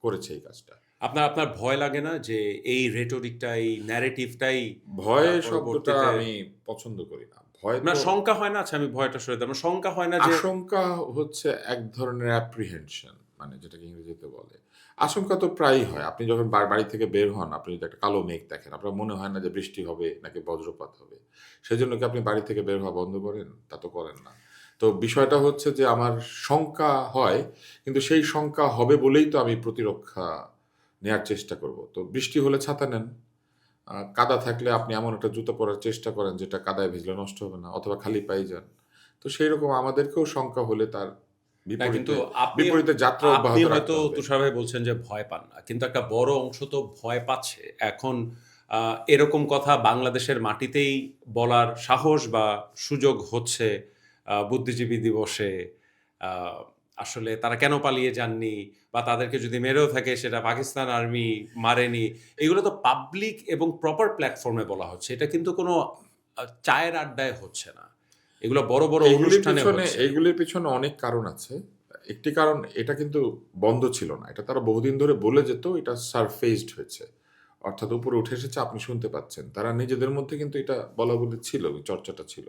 করেছে এই কাজটা। আপনার আপনার ভয় লাগে না যে এই রেটরিকটা, এই ন্যারেটিভটাই ভয় শব্দটা পরবর্তীতে আমি পছন্দ করি না। ভয় না তো শঙ্কা হয় না? আচ্ছা, আমি ভয়টা সরে দিলাম। শঙ্কা হয় না যে আশঙ্কা হচ্ছে এক ধরনের অ্যাপ্রিহেনশন মানে যেটাকে ইংরেজিতে বলে। আশঙ্কা তো প্রায়ই হয়। আপনি যখন বাড়ি থেকে বের হন, আপনি যদি একটা কালো মেঘ দেখেন, আপনার মনে হয় না যে বৃষ্টি হবে নাকি বজ্রপাত হবে। সেজন্য কি আপনি বাড়ি থেকে বের হওয়া বন্ধ করেন? তা তো করেন না। তো বিষয়টা হচ্ছে যে আমার শঙ্কা হয়, কিন্তু সেই শঙ্কা হবে বলেই তো আমি প্রতিরক্ষা নেয়ার চেষ্টা করব। তো বৃষ্টি হলে ছাতা নেন। কাদা থাকলে আপনি এমন একটা জুতো পরার চেষ্টা করেন যেটা কাদায় ভিজলে নষ্ট হবে না অথবা খালি পায়ে যান। তো সেইরকম আমাদেরকেও শঙ্কা হলে তার না, কিন্তু বিপরীতে আপনি বিপরীতে যাত্রা আপনি অব্যাহত হয়তো রাখতে হবে। তুষার ভাই বলছেন যে ভয় পান না। কিন্তু একটা বড় অংশ তো ভয় পাচ্ছে। এখন আ এরকম কথা বাংলাদেশের মাটিতেই বলার সাহস বা সুযোগ হচ্ছে বুদ্ধিজীবী দিবসে। আ আসলে তারা কেন পালিয়ে যাননি বা তাদেরকে যদি মেরেও থাকে সেটা পাকিস্তান আর্মি মারেনি। এগুলো তো পাবলিক এবং প্রপার প্ল্যাটফর্ম এ বলা হচ্ছে। এটা কিন্তু কোনো চায়ের আড্ডায় হচ্ছে না। এগুলো বড়, বড় অনুষ্ঠানে হচ্ছে। এইগুলির পিছনে অনেক কারণ আছে। একটি কারণ এটা কিন্তু বন্ধ ছিল না। এটা তারা বহুদিন ধরে বলে যেত, এটা সারফেসড হয়েছে। অর্থাৎ উপরে উঠে এসেছে, আপনি শুনতে পাচ্ছেন। তারা নিজেদের মধ্যে কিন্তু এটা বলাবলি ছিল, চর্চাটা ছিল।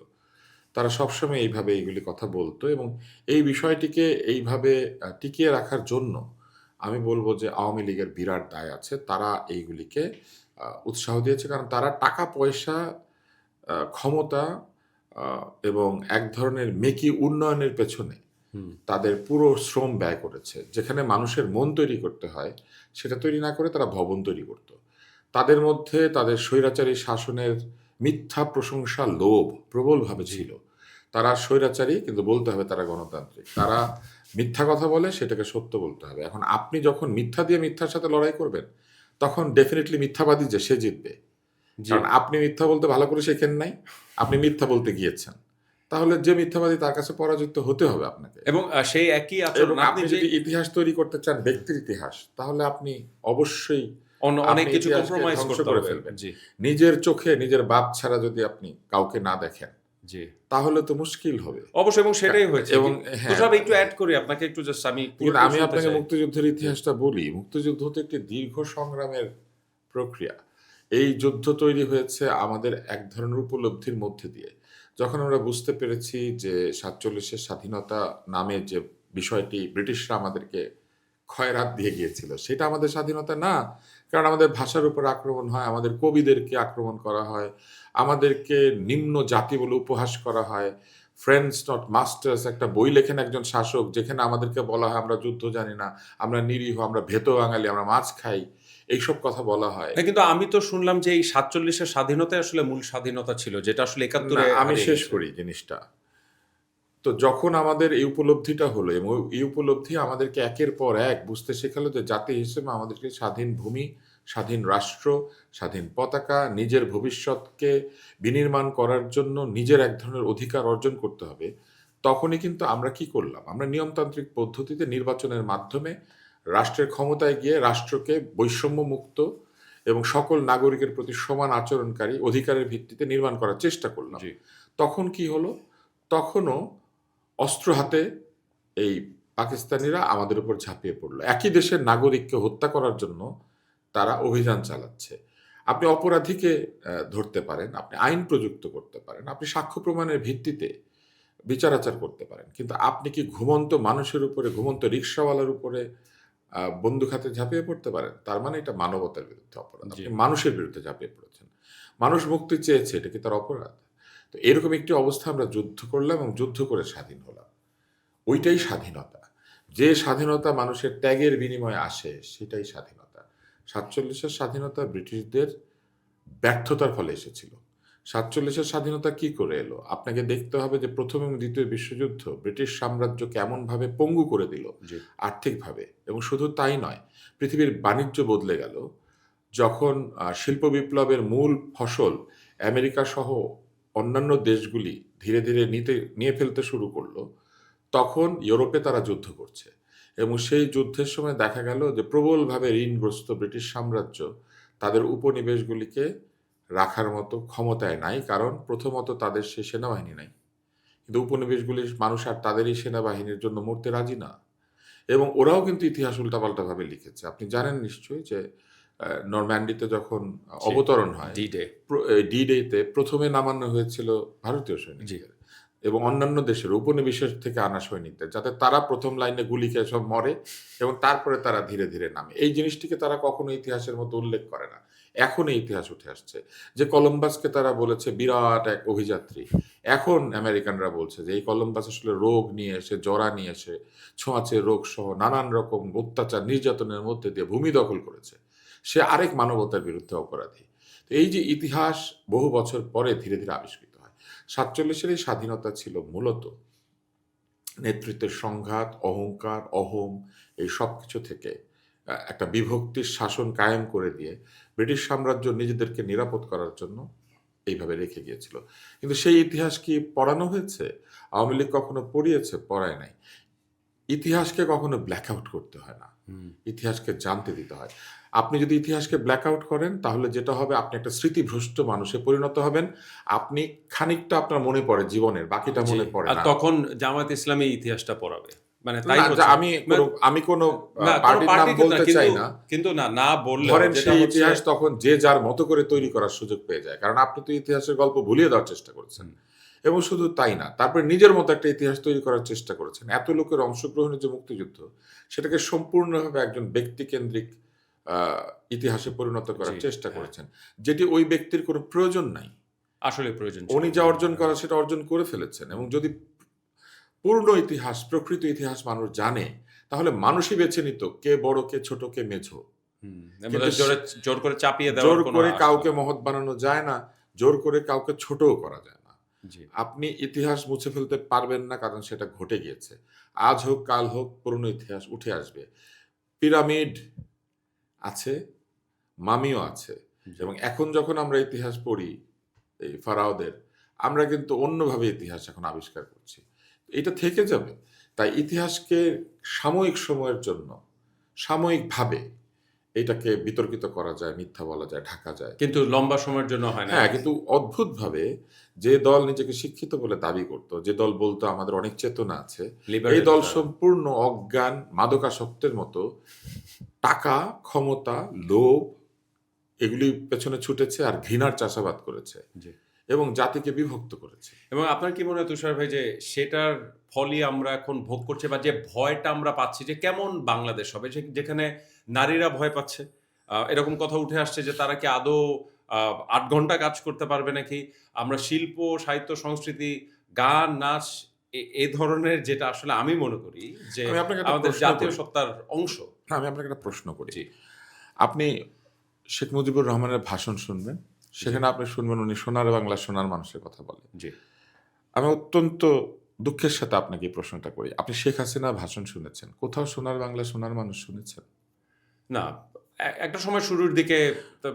তারা সবসময় এইভাবে এইগুলি কথা বলত এবং এই বিষয়টিকে এইভাবে টিকিয়ে রাখার জন্য আমি বলব যে আওয়ামী লীগের বিরাট দায় আছে। তারা এইগুলিকে উৎসাহ দিয়েছে। কারণ তারা টাকা-পয়সা, ক্ষমতা আ এবং এক ধরনের মেকি উন্নয়নের পেছনে হুম। তাদের পুরো শ্রম ব্যয় করেছে। যেখানে মানুষের মন তৈরি করতে হয়, সেটা তৈরি না করে তারা ভবন তৈরি করত। তাদের মধ্যে তাদের স্বৈরাচারী শাসনের মিথ্যা প্রশংসা, লোভ প্রবলভাবে জি। ছিল। তারা স্বৈরাচারী কিন্তু বলতে হবে তারা গণতান্ত্রিক। তারা মিথ্যা কথা বলে সেটাকে সত্য বলতে হবে। এখন আপনি যখন মিথ্যা দিয়ে মিথ্যার সাথে লড়াই করবেন, তখন ডেফিনিটলি মিথ্যাবাদী যে সে জিতবে। জি। কারণ আপনি মিথ্যা বলতে ভালো করে শেখেন নাই। আপনি মিথ্যা বলতে গিয়েছেন। তাহলে যে মিথ্যাবাদী তার কাছে পরাজিত হতে হবে আপনাকে। এবং সেই একই এবং আচরণ আপনি আপনি যে যদি ইতিহাস তৈরি করতে চান, ব্যক্তির ইতিহাস, তাহলে আপনি অবশ্যই অনেক আপনি কিছু ইতিহাসকে কম্প্রোমাইজ ধ্বংস করতে করে হবে। ফেলবেন। জি, নিজের চোখে নিজের বাপ ছাড়া যদি আপনি কাউকে না দেখেন, জি। তাহলে তো মুশকিল হবে। অবশ্যই এবং কা সেটাই হয়েছে। এবং হ্যাঁ, তুষার ভাই একটু এড করি আপনাকে একটু জাস্ট আমি কিন্তু পুরোটাই আমি শুনতে আপনাকে চাই। মুক্তিযুদ্ধের জি, ইতিহাসটা বলি। মুক্তিযুদ্ধ তো একটি দীর্ঘ সংগ্রামের প্রক্রিয়া। এই যুদ্ধ তৈরি হয়েছে আমাদের এক ধরনের উপলব্ধির মধ্যে দিয়ে। যখন আমরা বুঝতে পেরেছি যে ৪৭ এর স্বাধীনতা নামে যে বিষয়টি ব্রিটিশরা আমাদেরকে খয়রাত দিয়ে গিয়েছিল, সেটা আমাদের স্বাধীনতা না। কারণ আমাদের ভাষার উপর আক্রমণ হয়, আমাদের কবিদেরকে আক্রমণ করা হয়, আমাদেরকে নিম্ন জাতি বলে উপহাস করা হয়। ফ্রেন্ডস নট মাস্টার্স একটা বই লেখেন একজন শাসক, যেখানে আমাদেরকে বলা হয় আমরা যুদ্ধ জানি না, আমরা নিরীহ, আমরা ভেত বাঙালি, আমরা মাছ খাই, এইসব কথা বলা হয়। না, কিন্তু আমি তো শুনলাম যে এই ৪৭-এর স্বাধীনতাই আসলে মূল স্বাধীনতা ছিল, যেটা আসলে না, ৭১-এ আমি হারিয়ে শেষ গেছে। করি জিনিসটা। তো যখন আমাদের এই উপলব্ধিটা হলো এবং এই উপলব্ধি আমাদেরকে একের পর এক বুঝতে শেখালো যে জাতি হিসেবে আমাদেরকে স্বাধীন ভূমি, স্বাধীন রাষ্ট্র, স্বাধীন পতাকা, নিজের ভবিষ্যৎকে বিনির্মাণ করার জন্য নিজের এক ধরনের অধিকার অর্জন করতে হবে, তখনই কিন্তু আমরা কি করলাম? আমরা নিয়মতান্ত্রিক পদ্ধতিতে নির্বাচনের মাধ্যমে রাষ্ট্রের ক্ষমতায় গিয়ে রাষ্ট্রকে বৈষম্য মুক্ত এবং সকল নাগরিকের প্রতি সমান আচরণকারী অধিকারের ভিত্তিতে নির্মাণ করার চেষ্টা করলাম। জি। তখন কি হলো? তখনও অস্ত্র হাতে এই পাকিস্তানিরা আমাদের উপর ঝাঁপিয়ে পড়ল। একই দেশের নাগরিককে হত্যা করার জন্য তারা অভিযান চালাচ্ছে। আপনি অপরাধীকে ধরতে পারেন, আপনি আইন প্রযুক্ত করতে পারেন, আপনি সাক্ষ্য প্রমাণের ভিত্তিতে বিচার-আচার করতে পারেন। কিন্তু আপনি কি ঘুমন্ত মানুষের উপরে, ঘুমন্ত রিক্শাওয়ালার উপরে বন্দুক হাতে ঝাঁপিয়ে পড়তে পারেন? তার মানে এটা মানবতার বিরুদ্ধে অপরাধ। জি। আপনি মানুষের বিরুদ্ধে ঝাঁপিয়ে পড়েছেন। মানুষ মুক্তি চেয়েছে, এটা কি তার অপরাধ? তো এরকম একটি অবস্থা আমরা যুদ্ধ করলাম এবং যুদ্ধ করে স্বাধীন হলাম। ওইটাই স্বাধীনতা। যে স্বাধীনতা মানুষের ত্যাগের বিনিময়ে আসে, সেটাই স্বাধীনতা। ৪৭-এর স্বাধীনতা ব্রিটিশদের ব্যর্থতার ফলে এসেছিল। ৪৭-এর স্বাধীনতা কি করে এলো? আপনাকে দেখতে হবে যে ১ম এবং ২য় বিশ্বযুদ্ধ ব্রিটিশ সাম্রাজ্যকে এমনভাবে পঙ্গু করে দিল জি। আর্থিকভাবে, এবং শুধু তাই নয়, পৃথিবীর বাণিজ্য বদলে গেল। যখন শিল্প বিপ্লবের মূল ফসল আমেরিকা সহ অন্যান্য দেশগুলি ধীরে, ধীরে নিয়ে ফেলতে শুরু করলো, তখন ইউরোপে তারা যুদ্ধ করছে এবং সেই যুদ্ধের সময় দেখা গেল যে প্রবলভাবে ঋণগ্রস্ত ব্রিটিশ সাম্রাজ্য তাদের উপনিবেশগুলিকে রাখার মতো ক্ষমতায় নাই, কারণ প্রথমত তাদের সেই সেনাবাহিনী নাই, কিন্তু উপনিবেশগুলির মানুষ আর তাদেরই সেনাবাহিনীর জন্য মরতে রাজি না, এবং ওরাও কিন্তু ইতিহাস উল্টাপাল্টাভাবে লিখেছে। আপনি জানেন নিশ্চয়ই যে নরম্যান্ডিতে যখন জি। অবতরণ হয়, ডি-ডে। ডি ডেতে প্রথমে নামানো হয়েছিল ভারতীয় জি। সৈনিকদের এবং অন্যান্য দেশের উপনিবেশের থেকে আনা সৈনিকদের, যাতে তারা প্রথম লাইনে গুলি খেয়ে সব মরে এবং তারপরে তারা ধীরে ধীরে নামে। এই জিনিসটিকে তারা কখনো ইতিহাসের মতো উল্লেখ করে না। এখন এই ইতিহাস উঠে আসছে যে কলম্বাসকে তারা বলেছে বিরাট এক অভিযাত্রী। এখন আমেরিকানরা বলছে যে এই কলম্বাস আসলে রোগ নিয়ে এসে, জরা নিয়ে এসে, ছোঁয়াচে রোগ সহ নানান রকম অত্যাচার নির্যাতনের মধ্যে দিয়ে ভূমি দখল করেছে। সে আরেক মানবতার বিরুদ্ধে অপরাধী। তো এই যে ইতিহাস বহু বছর পরে ধীরে ধীরে আবিষ্কৃত হয়। ৪৭-এর এই স্বাধীনতা ছিল মূলত নেতৃত্বের সংঘাত, অহংকার, অহং, এই সবকিছু থেকে একটা বিভক্তির শাসন কায়েম করে দিয়ে ব্রিটিশ সাম্রাজ্য নিজেদেরকে নিরাপদ করার জন্য এইভাবে রেখে গিয়েছিল। কিন্তু সেই ইতিহাস কি পড়ানো হয়েছে? আওয়ামী লীগ কখনো পড়িয়েছে? পড়ায় নাই। ইতিহাসকে কখনো ব্ল্যাক আউট করতে হয় না। হুম। ইতিহাসকে জানতে দিতে হয়। আপনি যদি ইতিহাসকে ব্ল্যাক আউট করেন, তাহলে যেটা হবে, আপনি একটা স্মৃতিভ্রষ্ট মানুষে পরিণত হবেন। আপনি খানিকটা আপনার মনে পড়ে জীবনের, বাকিটা জি। মনে পড়ে আর না। তখন জামায়াত ইসলামী ইতিহাসটা পড়াবে। মানে তাই না, হচ্ছে। আমি কোনো না, কোনো পার্টির নাম পার্টি কিন্তু না। বলতে কিন্তু চাই না। কিন্তু না, না বললেও ধরেন যেটা সেই হচ্ছে। ইতিহাস তখন যে যার মতো করে তৈরি করার সুযোগ পেয়ে যায়। কারণ আপনি তো ইতিহাসের গল্প ভুলিয়ে দেওয়ার চেষ্টা করেছেন। হুম। এবং শুধু তাই না, তারপরে নিজের মতো একটা ইতিহাস তৈরি করার চেষ্টা করেছেন। এত লোকের অংশগ্রহণের যে মুক্তিযুদ্ধ, সেটাকে সম্পূর্ণভাবে একজন ব্যক্তিকেন্দ্রিক আ ইতিহাসে পরিণত জি, করার চেষ্টা হ্যাঁ। করেছেন। যেটি ওই ব্যক্তির কোনো প্রয়োজন নাই। আসলে প্রয়োজন ছিল। উনি যা অর্জন করার সেটা অর্জন করে ফেলেছেন, এবং যদি পূর্ণ ইতিহাস, প্রকৃত ইতিহাস মানুষ জানে, তাহলে মানুষই বেছে নিত কে বড়, কে ছোট, কে মেঝো। হুম। কিন্তু জোর করে চাপিয়ে দেওয়ার জোর কোনো করে আসতো কাউকে না। মহৎ বানানো যায় না, জোর করে কাউকে ছোটও করা যায় না। জি। আপনি ইতিহাস মুছে ফেলতে পারবেন না, কারণ সেটা ঘটে গিয়েছে। আজ হোক কাল হোক পুরনো ইতিহাস উঠে আসবে। পিরামিড আছে, মামিও আছে, জি। এবং এখন যখন আমরা ইতিহাস পড়ি এই ফারাওদের, আমরা কিন্তু অন্যভাবে ইতিহাস এখন আবিষ্কার করছি। এটা থেকে যাবে। তাই ইতিহাসকে সাময়িক সময়ের জন্য, সাময়িকভাবে এটাকে বিতর্কিত করা যায়, মিথ্যা বলা যায়, ঢাকা যায়। কিন্তু লম্বা সময়ের জন্য হয় না। হ্যাঁ, কিন্তু অদ্ভুতভাবে যে দল নিজেকে শিক্ষিত বলে দাবি করত, যে দল বলতো আমাদের অনেক চেতনা আছে, এই লিবারেল দল তারা। সম্পূর্ণ অজ্ঞান, মাদকাসক্তের মতো টাকা, ক্ষমতা, লোভ এগুলির পেছনে ছুটেছে আর ঘৃণার চাষাবাদ করেছে জি। এবং জাতিকে বিভক্ত করেছে। এবং আপনার কি মনে হয় তুষার ভাই যে সেটার ফলই আমরা এখন ভোগ করছি, বা যে ভয়টা আমরা পাচ্ছি যে কেমন বাংলাদেশ হবে যেখানে নারীরা ভয় পাচ্ছে, এরকম কথা উঠে আসছে যে তারা কি আদৌ ৮ ঘন্টা কাজ করতে পারবে নাকি? আমরা শিল্প, সাহিত্য, সংস্কৃতি, গান, নাচ এ ধরনের যেটা আসলে আমি মনে করি যে আমি আপনাকে একটা আমাদের প্রশ্ন জাতীয় করি। সত্তার অংশ। না, আমি আপনাকে একটা প্রশ্ন করি। জি, আপনি শেখ মুজিবুর রহমানের ভাষণ শুনবেন। জি, সেখানে আপনি শুনবেন উনি সোনার বাংলা, সোনার মানুষের কথা বলেন। জি। আমি অত্যন্ত দুঃখের সাথে আপনাকে এই প্রশ্নটা করি। আপনি শেখ হাসিনার ভাষণ শুনেছেন। কোথাও সোনার বাংলা, সোনার মানুষ শুনেছেন? না, একটা সময় শুরুর দিকে তো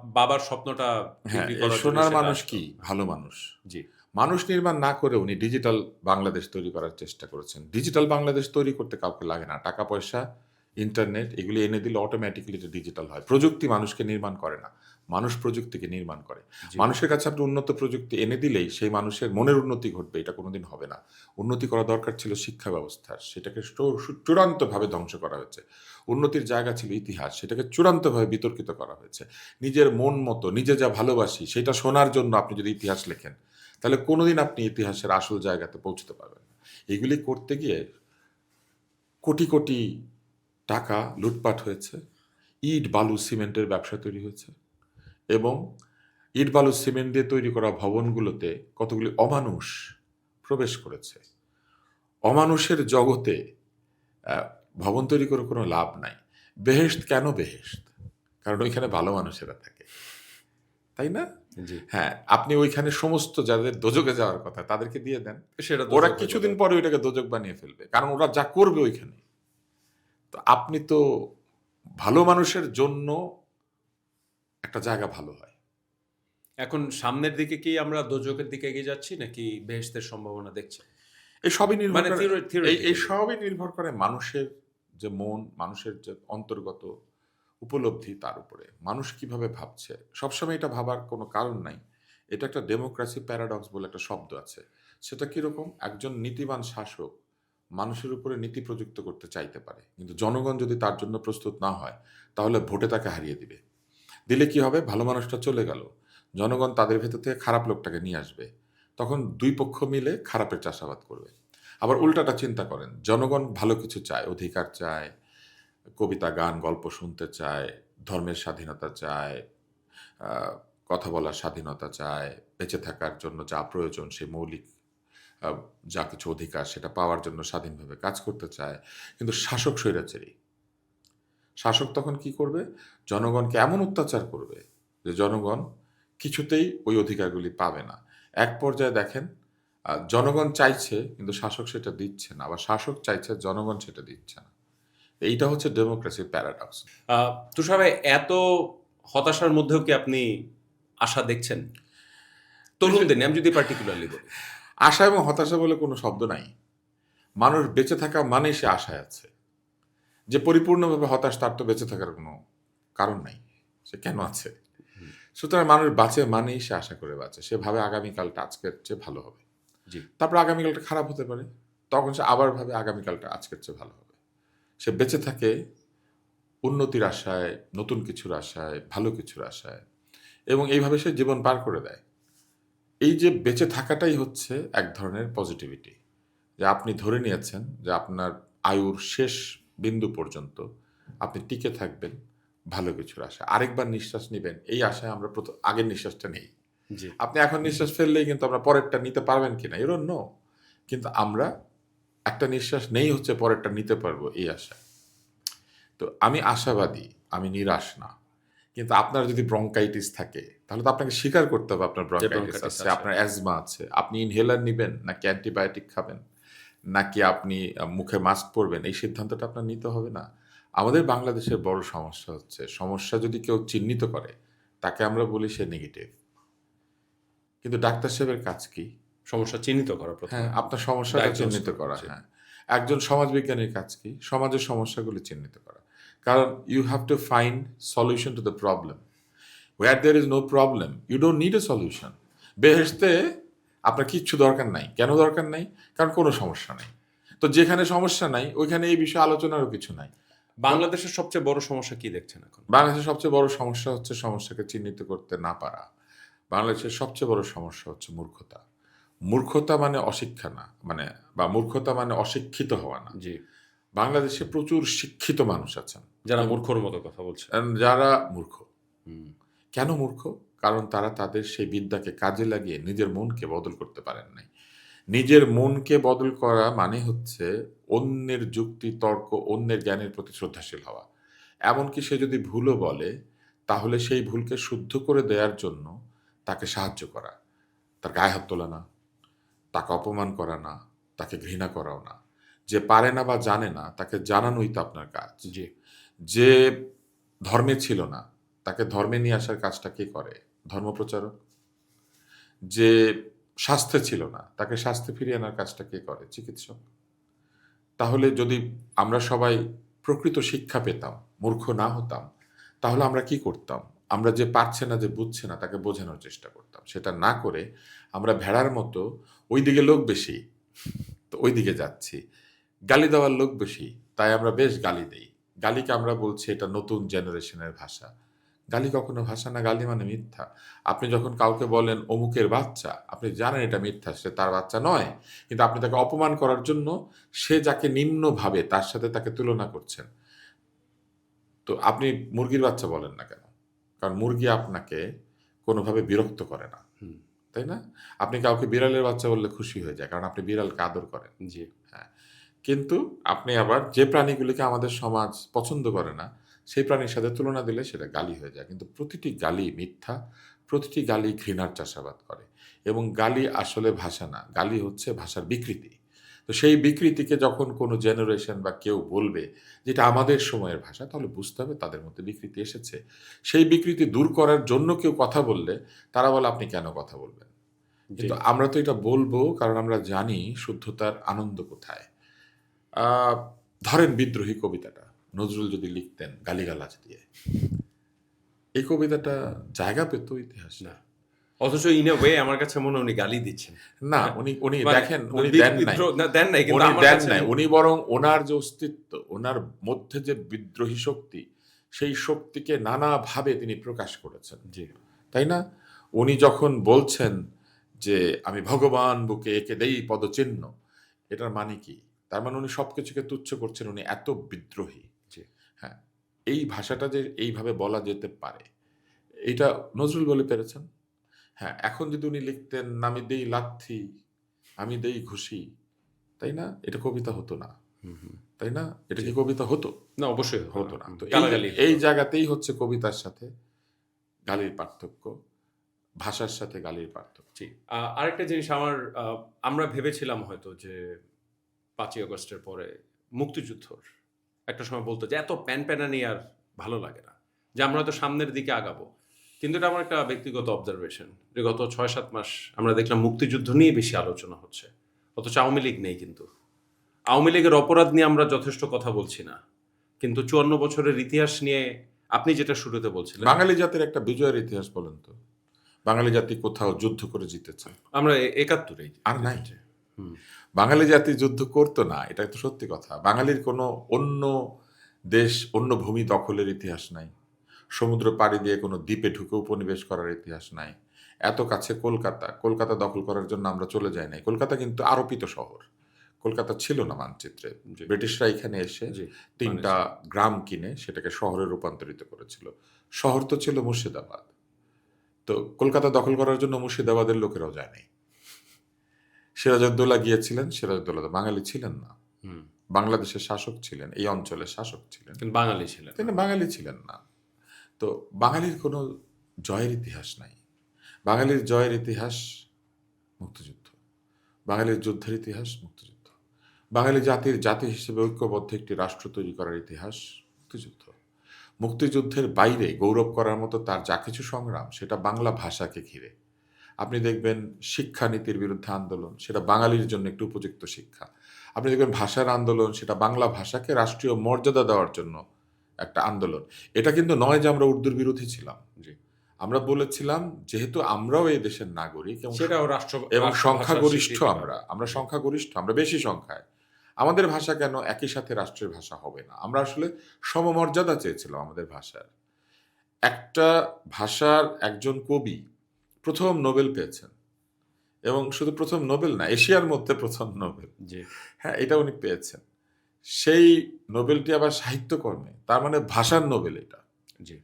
বাবার স্বপ্নটা হ্যাঁ, বিক্রি এই করার জন্য সোনার সেটা মানুষ আসতো। কি? ভালো মানুষ। জি, মানুষ নির্মাণ না করে উনি ডিজিটাল বাংলাদেশ তৈরি করার চেষ্টা করেছেন। ডিজিটাল বাংলাদেশ তৈরি করতে কাউকে লাগে না। টাকা-পয়সা, ইন্টারনেট এগুলি এনে দিলে অটোমেটিক্যালি এটা ডিজিটাল হয়। প্রযুক্তি মানুষকে নির্মাণ করে না। মানুষ প্রযুক্তিকে নির্মাণ করে। জি, মানুষের কাছে আপনি উন্নত প্রযুক্তি এনে দিলেই সেই মানুষের মনের উন্নতি ঘটবে, এটা কোনোদিন হবে না। উন্নতি করা দরকার ছিল শিক্ষা ব্যবস্থার। সেটাকে চূড়ান্তভাবে ধ্বংস করা হয়েছে। উন্নতির জায়গা ছিল ইতিহাস। সেটাকে চূড়ান্তভাবে বিতর্কিত করা হয়েছে। নিজের মন মতো, নিজে যা ভালোবাসি সেটা শোনার জন্য আপনি যদি ইতিহাস লেখেন, তাহলে কোনোদিন আপনি ইতিহাসের আসল জায়গাতে পৌঁছতে পারবেন না। এগুলি করতে গিয়ে কোটি, কোটি টাকা লুটপাট হয়েছে। ইট, বালু, সিমেন্টের ব্যবসা তৈরি হয়েছে এবং ইট, বালু, সিমেন্ট দিয়ে তৈরি করা ভবনগুলোতে কতগুলি অমানুষ প্রবেশ করেছে। অমানুষের জগতে আ ভবন তৈরি করে কোনো লাভ নাই। বেহেশত কেন বেহেশত? কারণ ওইখানে ভালো মানুষেরা থাকে। তাই না? জি। হ্যাঁ, আপনি ওইখানে সমস্ত যাদের দোজখে যাওয়ার কথা তাদেরকে দিয়ে দেন। সেটা ওরা দোজখ হয়ে কিছুদিন যাবে। পরে ওইটাকে দোজখ বানিয়ে ফেলবে। কারণ ওরা যা করবে ওইখানে। তো আপনি তো ভালো মানুষের জন্য একটা জায়গা ভালো হয়। এখন সামনের দিকে কি আমরা দোজখের দিকে এগিয়ে যাচ্ছি নাকি বেহেশতের সম্ভাবনা দেখছেন? এই সবই নির্ভর মানে করে এই theoretically। সবই নির্ভর করে মানুষের যে মন, মানুষের যে অন্তর্গত উপলব্ধি তার উপরে। মানুষ কিভাবে ভাবছে। সবসময় এটা ভাবার কোনো কারণ নাই। এটা একটা ডেমোক্রেসি প্যারাডক্স বলে একটা শব্দ আছে। সেটা কিরকম? একজন নীতিবান শাসক মানুষের উপরে নীতি প্রযুক্ত করতে চাইতে পারে। কিন্তু জনগণ যদি তার জন্য প্রস্তুত না হয়, তাহলে ভোটে তাকে হারিয়ে দিবে। দিলে কি হবে? ভালো মানুষটা চলে গেল। জনগণ তাদের ভেতর থেকে খারাপ লোকটাকে নিয়ে আসবে। তখন ২ পক্ষ মিলে খারাপের চাষাবাদ করবে। আবার উল্টাটা চিন্তা করেন। জনগণ ভালো কিছু চায়, অধিকার চায়, কবিতা, গান, গল্প শুনতে চায়, ধর্মের স্বাধীনতা চায়, আ কথা বলার স্বাধীনতা চায়, বেঁচে থাকার জন্য যা প্রয়োজন সে মৌলিক আ যা কিছু অধিকার সেটা পাওয়ার জন্য স্বাধীনভাবে কাজ করতে চায়। কিন্তু শাসক স্বৈরাচারী। শাসক তখন কি করবে? জনগণকে এমন অত্যাচার করবে যে জনগণ কিছুতেই ওই অধিকারগুলি পাবে না। এক পর্যায়ে দেখেন জনগণ চাইছে কিন্তু শাসক সেটা দিচ্ছে না। আবার শাসক চাইছে জনগণ সেটা দিচ্ছে না। এইটা হচ্ছে ডেমোক্রেসির প্যারাডক্স। আ তুষার ভাই, এত হতাশার মধ্যেও কি আপনি আশা দেখছেন? ওই যে তরুণদের নিয়ে আমি যদি পার্টিকুলারলি বলি। আশা এবং হতাশা বলে কোনো শব্দ নাই। মানুষ বেঁচে থাকা মানেই সে আশায় আছে। যে পরিপূর্ণভাবে হতাশ তার তো বেঁচে থাকার কোনো কারণ নাই। সে কেন আছে? হুম, সুতরাং মানুষ বাঁচে মানেই সে আশা করে বাঁচে। সে ভাবে আগামীকালটা আজকের চেয়ে ভালো হবে। জি, তারপর আগামীকালটা খারাপ হতে পারে। তখন সে আবার ভাবে আগামীকালটা আজকের চেয়ে ভালো হবে। সে বেঁচে থাকে উন্নতির আশায়, নতুন কিছুর আশায়, ভালো কিছুর আশায় এবং এইভাবে সে জীবন পার করে দেয়। এই যে বেঁচে থাকাটাই হচ্ছে এক ধরনের পজিটিভিটি। যে আপনি ধরে নিয়েছেন যে আপনার আয়ুর শেষ বিন্দু পর্যন্ত আপনি টিকে থাকবেন ভালো কিছুর আশায়। আরেকবার নিঃশ্বাস নিবেন এই আশায় আমরা আগের নিঃশ্বাসটা নেই। জি। আপনি এখন নিঃশ্বাস ফেললেই কিন্তু আমরা পরেরটা নিতে পারবেন কিনা ইউ ডোন্ট নো। কিন্তু আমরা একটা নিঃশ্বাস নেই হচ্ছে পরেরটা নিতে পারবো এই আশায়। তো আমি আশাবাদী, আমি নিরাশ না। কিন্তু আপনার যদি ব্রঙ্কাইটিস থাকে, তাহলে তো আপনাকে স্বীকার করতে হবে আপনার যে ব্রঙ্কাইটিস ব্রঙ্কাইটিস আছে, আছে। আপনার অ্যাজমা আছে। আপনি ইনহেলার নিবেন নাকি অ্যান্টিবায়োটিক খাবেন, নাকি আপনি মুখে মাস্ক পরবেন, এই সিদ্ধান্তটা আপনার নিতে হবে না? আমাদের বাংলাদেশের বড় সমস্যা হচ্ছে, সমস্যা যদি কেউ চিহ্নিত করে, তাকে আমরা বলি সে নেগেটিভ। কিন্তু ডাক্তার সাহেবের কাজ কি? সমস্যা চিহ্নিত করা হ্যাঁ, ১ম এ। আপনার সমস্যাটা ডায়াগনোজ চিহ্নিত করা। করা, জি, হ্যাঁ। একজন সমাজবিজ্ঞানীর কাজ কি? সমাজের সমস্যাগুলি চিহ্নিত করা। কারণ you have to find solution to the problem. Where there is no problem, you don't need a solution. বেহেশতে আপনার কিচ্ছু দরকার নাই। কেন দরকার নাই? কারণ কোনো সমস্যা নাই। তো যেখানে সমস্যা নাই, ওইখানে এই বিষয়ে আলোচনারও কিছু নাই। বাংলাদেশের সবচেয়ে বড় সমস্যা কি দেখছেন এখন? বাংলাদেশের সবচেয়ে বড় সমস্যা হচ্ছে সমস্যাকে চিহ্নিত করতে না পারা। বাংলাদেশের সবচেয়ে বড় সমস্যা হচ্ছে মূর্খতা। মূর্খতা মানে অশিক্ষা না। বা মূর্খতা মানে অশিক্ষিত হওয়া না। জি, বাংলাদেশে প্রচুর শিক্ষিত মানুষ আছেন। যারা মূর্খর মতো কথা বলছে। যারা মূর্খ। হুম, কেন মূর্খ? কারণ তারা তাদের সেই বিদ্যাকে কাজে লাগিয়ে নিজের মনকে বদল করতে পারেন নাই। নিজের মনকে বদল করা মানে হচ্ছে অন্যের যুক্তি, তর্ক, অন্যের জ্ঞানের প্রতি শ্রদ্ধাশীল হওয়া। এমনকি সে যদি ভুলও বলে, তাহলে সেই ভুলকে শুদ্ধ করে দেয়ার জন্য তাকে সাহায্য করা। তার গায়ে হাত তোলা না, তাকে অপমান করা না, তাকে ঘৃণা করাও না। যে পারে না বা জানে না, তাকে জানানোই তো আপনার কাজ। জি, যে ধর্মে ছিল না, তাকে ধর্মে নিয়ে আসার কাজটা কে করে? ধর্মপ্রচারক। যে স্বাস্থ্যে ছিল না, তাকে স্বাস্থ্যে ফিরিয়ে আনার কাজটা কে করে? চিকিৎসক। তাহলে যদি আমরা সবাই প্রকৃত শিক্ষা পেতাম, মূর্খ না হতাম, তাহলে আমরা কি করতাম? আমরা যে পারছে না, যে বুঝছে না, তাকে বোঝানোর চেষ্টা করতাম। সেটা না করে আমরা ভেড়ার মতো ওইদিকে লোক বেশি, তো ওইদিকে যাচ্ছি। গালি দেওয়ার লোক বেশি, তাই আমরা বেশ গালি দেই। গালিকে আমরা বলছি এটা নতুন জেনারেশনের ভাষা। গালি কখনো ভাষা না, গালি মানে মিথ্যা। আপনি যখন কাউকে বলেন অমুকের বাচ্চা, আপনি জানেন এটা মিথ্যা, সে তার বাচ্চা নয়। কিন্তু আপনি তাকে অপমান করার জন্য সে যাকে নিম্ন ভাবে তার সাথে তাকে তুলনা করছেন। তো আপনি মুরগির বাচ্চা বলেন না কেন? কারণ মুরগি আপনাকে কোনোভাবে বিরক্ত করে না। হুম, তাই না? আপনি কাউকে বিড়ালের বাচ্চা বললে খুশি হয়ে যায়। কারণ আপনি বিড়ালকে আদর করেন। জি, হ্যাঁ। কিন্তু আপনি আবার যে প্রাণীগুলিকে আমাদের সমাজ পছন্দ করে না, সেই প্রাণীর সাথে তুলনা দিলে সেটা গালি হয়ে যায়। কিন্তু প্রতিটি গালি মিথ্যা, প্রতিটি গালি ঘৃণার চাষাবাদ করে। এবং গালি আসলে ভাষা না, গালি হচ্ছে ভাষার বিকৃতি। তো সেই বিকৃতিকে যখন কোনো জেনারেশন বা কেউ বলবে যেটা আমাদের সময়ের ভাষা, তাহলে বুঝতে হবে তাদের মধ্যে বিকৃতি এসেছে। সেই বিকৃতি দূর করার জন্য কেউ কথা বললে তারা বলে আপনি কেন কথা বলবেন? জি। কিন্তু আমরা তো এটা বলবো কারণ আমরা জানি শুদ্ধতার আনন্দ কোথায়। আহ, ধরেন বিদ্রোহী কবিতাটা নজরুল যদি লিখতেন গালিগালাজ দিয়ে, এই কবিতাটা জায়গা পেত ইতিহাসে? না। অথচ ইন এ ওয়ে আমার কাছে মনে হয় উনি গালি দিচ্ছেন। না, উনি উনি মানে দেখেন, উনি দেন নাই। বিদ্রোহ না দেন নাই কিন্তু উনি আমার দেন কাছে নাই, উনি বরং ওনার যে অস্তিত্ব, ওনার মধ্যে যে বিদ্রোহী শক্তি, সেই শক্তিকে নানাভাবে তিনি প্রকাশ করেছেন। জি, তাই না? উনি যখন বলছেন যে আমি ভগবান বুকে এঁকে দেই পদচিহ্ন, এটার মানে কি? তার মানে উনি সবকিছুকে তুচ্ছ করছেন, উনি এত বিদ্রোহী। জি। হ্যাঁ, এই ভাষাটা যে এইভাবে বলা যেতে পারে, এইটা নজরুল বলে পেরেছেন। হ্যাঁ, এখন যদি উনি লিখতেন আমি দেই লাথি, আমি দেই ঘুষি, তাই না? এটা কবিতা হতো না। হুম, হুম। তাই না? এটা জি। কি কবিতা হতো? না অবশ্যই হতো না। তো গালাগালি এই হতো। জায়গাতেই হচ্ছে কবিতার সাথে গালির পার্থক্য, ভাষার সাথে গালির পার্থক্য। জি। আরেকটা জিনিস আমার আমরা ভেবেছিলাম হয়তো যে ৫ই আগস্টের পরে মুক্তিযুদ্ধর একটা সময় বলতো যে এত প্যানপ্যানানি আর ভালো লাগে না। যে আমরা হয়তো সামনের দিকে আগাবো। কিন্তু এটা আমার একটা ব্যক্তিগত অবজারভেশন যে গত ৬-৭ মাস আমরা দেখলাম মুক্তিযুদ্ধ নিয়ে বেশি আলোচনা হচ্ছে। অথচ আওয়ামী লীগ নেই কিন্তু। আওয়ামী লীগের অপরাধ নিয়ে আমরা যথেষ্ট কথা বলছি না। কিন্তু ৫৪ বছরের ইতিহাস নিয়ে আপনি যেটা শুরুতে বলছিলেন, বাঙালি জাতির একটা বিজয়ের ইতিহাস বলেন তো। বাঙালি জাতি কোথাও যুদ্ধ করে জিতেছে? আমরা ৭১ আর নাই। হুম, বাঙালি জাতি যুদ্ধ করতো না, এটা তো সত্যি কথা। বাঙালির কোনো অন্য দেশ, অন্য ভূমি দখলের ইতিহাস নাই। সমুদ্র পাড়ি দিয়ে কোনো দ্বীপে ঢুকে উপনিবেশ করার ইতিহাস নাই। এত কাছে কলকাতা, কলকাতা দখল করার জন্য আমরা চলে যাই নাই। কলকাতা কিন্তু আরোপিত শহর। কলকাতা ছিল না মানচিত্রে। জি, ব্রিটিশরা এখানে এসে জি। ৩ টা বানিয়েছে। গ্রাম কিনে সেটাকে শহরে রূপান্তরিত করেছিল। শহর তো ছিল মুর্শিদাবাদ। তো কলকাতা দখল করার জন্য মুর্শিদাবাদের লোকেরাও যায় নাই। সিরাজউদ্দৌলা গিয়েছিলেন, সিরাজউদ্দৌলা তো বাঙালি ছিলেন না। হুম। বাংলাদেশের শাসক ছিলেন, এই অঞ্চলের শাসক ছিলেন। কিন্তু বাঙালি ছিলেন না। তিনি বাঙালি ছিলেন না। তো বাঙালির কোনো জয়ের ইতিহাস নাই। বাঙালির জয়ের ইতিহাস মুক্তিযুদ্ধ। বাঙালির যুদ্ধের ইতিহাস মুক্তিযুদ্ধ। বাঙালি জাতির জাতি হিসেবে ঐক্যবদ্ধ একটি রাষ্ট্র তৈরি করার ইতিহাস মুক্তিযুদ্ধ। মুক্তিযুদ্ধের বাইরে গৌরব করার মতো তার যা কিছু সংগ্রাম, সেটা বাংলা ভাষাকে ঘিরে। আপনি দেখবেন শিক্ষানীতির বিরুদ্ধে আন্দোলন, সেটা বাঙালির জন্য একটি উপযুক্ত শিক্ষা। আপনি দেখবেন ভাষার আন্দোলন, সেটা বাংলা ভাষাকে রাষ্ট্রীয় মর্যাদা দেওয়ার জন্য একটা আন্দোলন। এটা কিন্তু নয় যে আমরা উর্দুর বিরোধী ছিলাম। জি। আমরা বলেছিলাম যেহেতু আমরাও এই দেশের নাগরিক সেটাও এবং রাষ্ট্রভাষার সংখ্যাগরিষ্ঠ স্বীকৃতি আমরা, পাবে। আমরা জি। সংখ্যাগরিষ্ঠ, আমরা বেশি সংখ্যায়। আমাদের ভাষা কেন একই সাথে রাষ্ট্রের ভাষা হবে না? আমরা আসলে সমমর্যাদা চেয়েছিলাম আমাদের ভাষার। একটা ভাষার একজন কবি ১ম নোবেল পেয়েছেন এবং শুধু ১ম নোবেল না, এশিয়ার মধ্যে ১ম নোবেল। জি। হ্যাঁ, এটা উনি পেয়েছেন। সেই নোবেলটি আবার সাহিত্যকর্মে, তার মানে ভাষার নোবেল এটা। জি।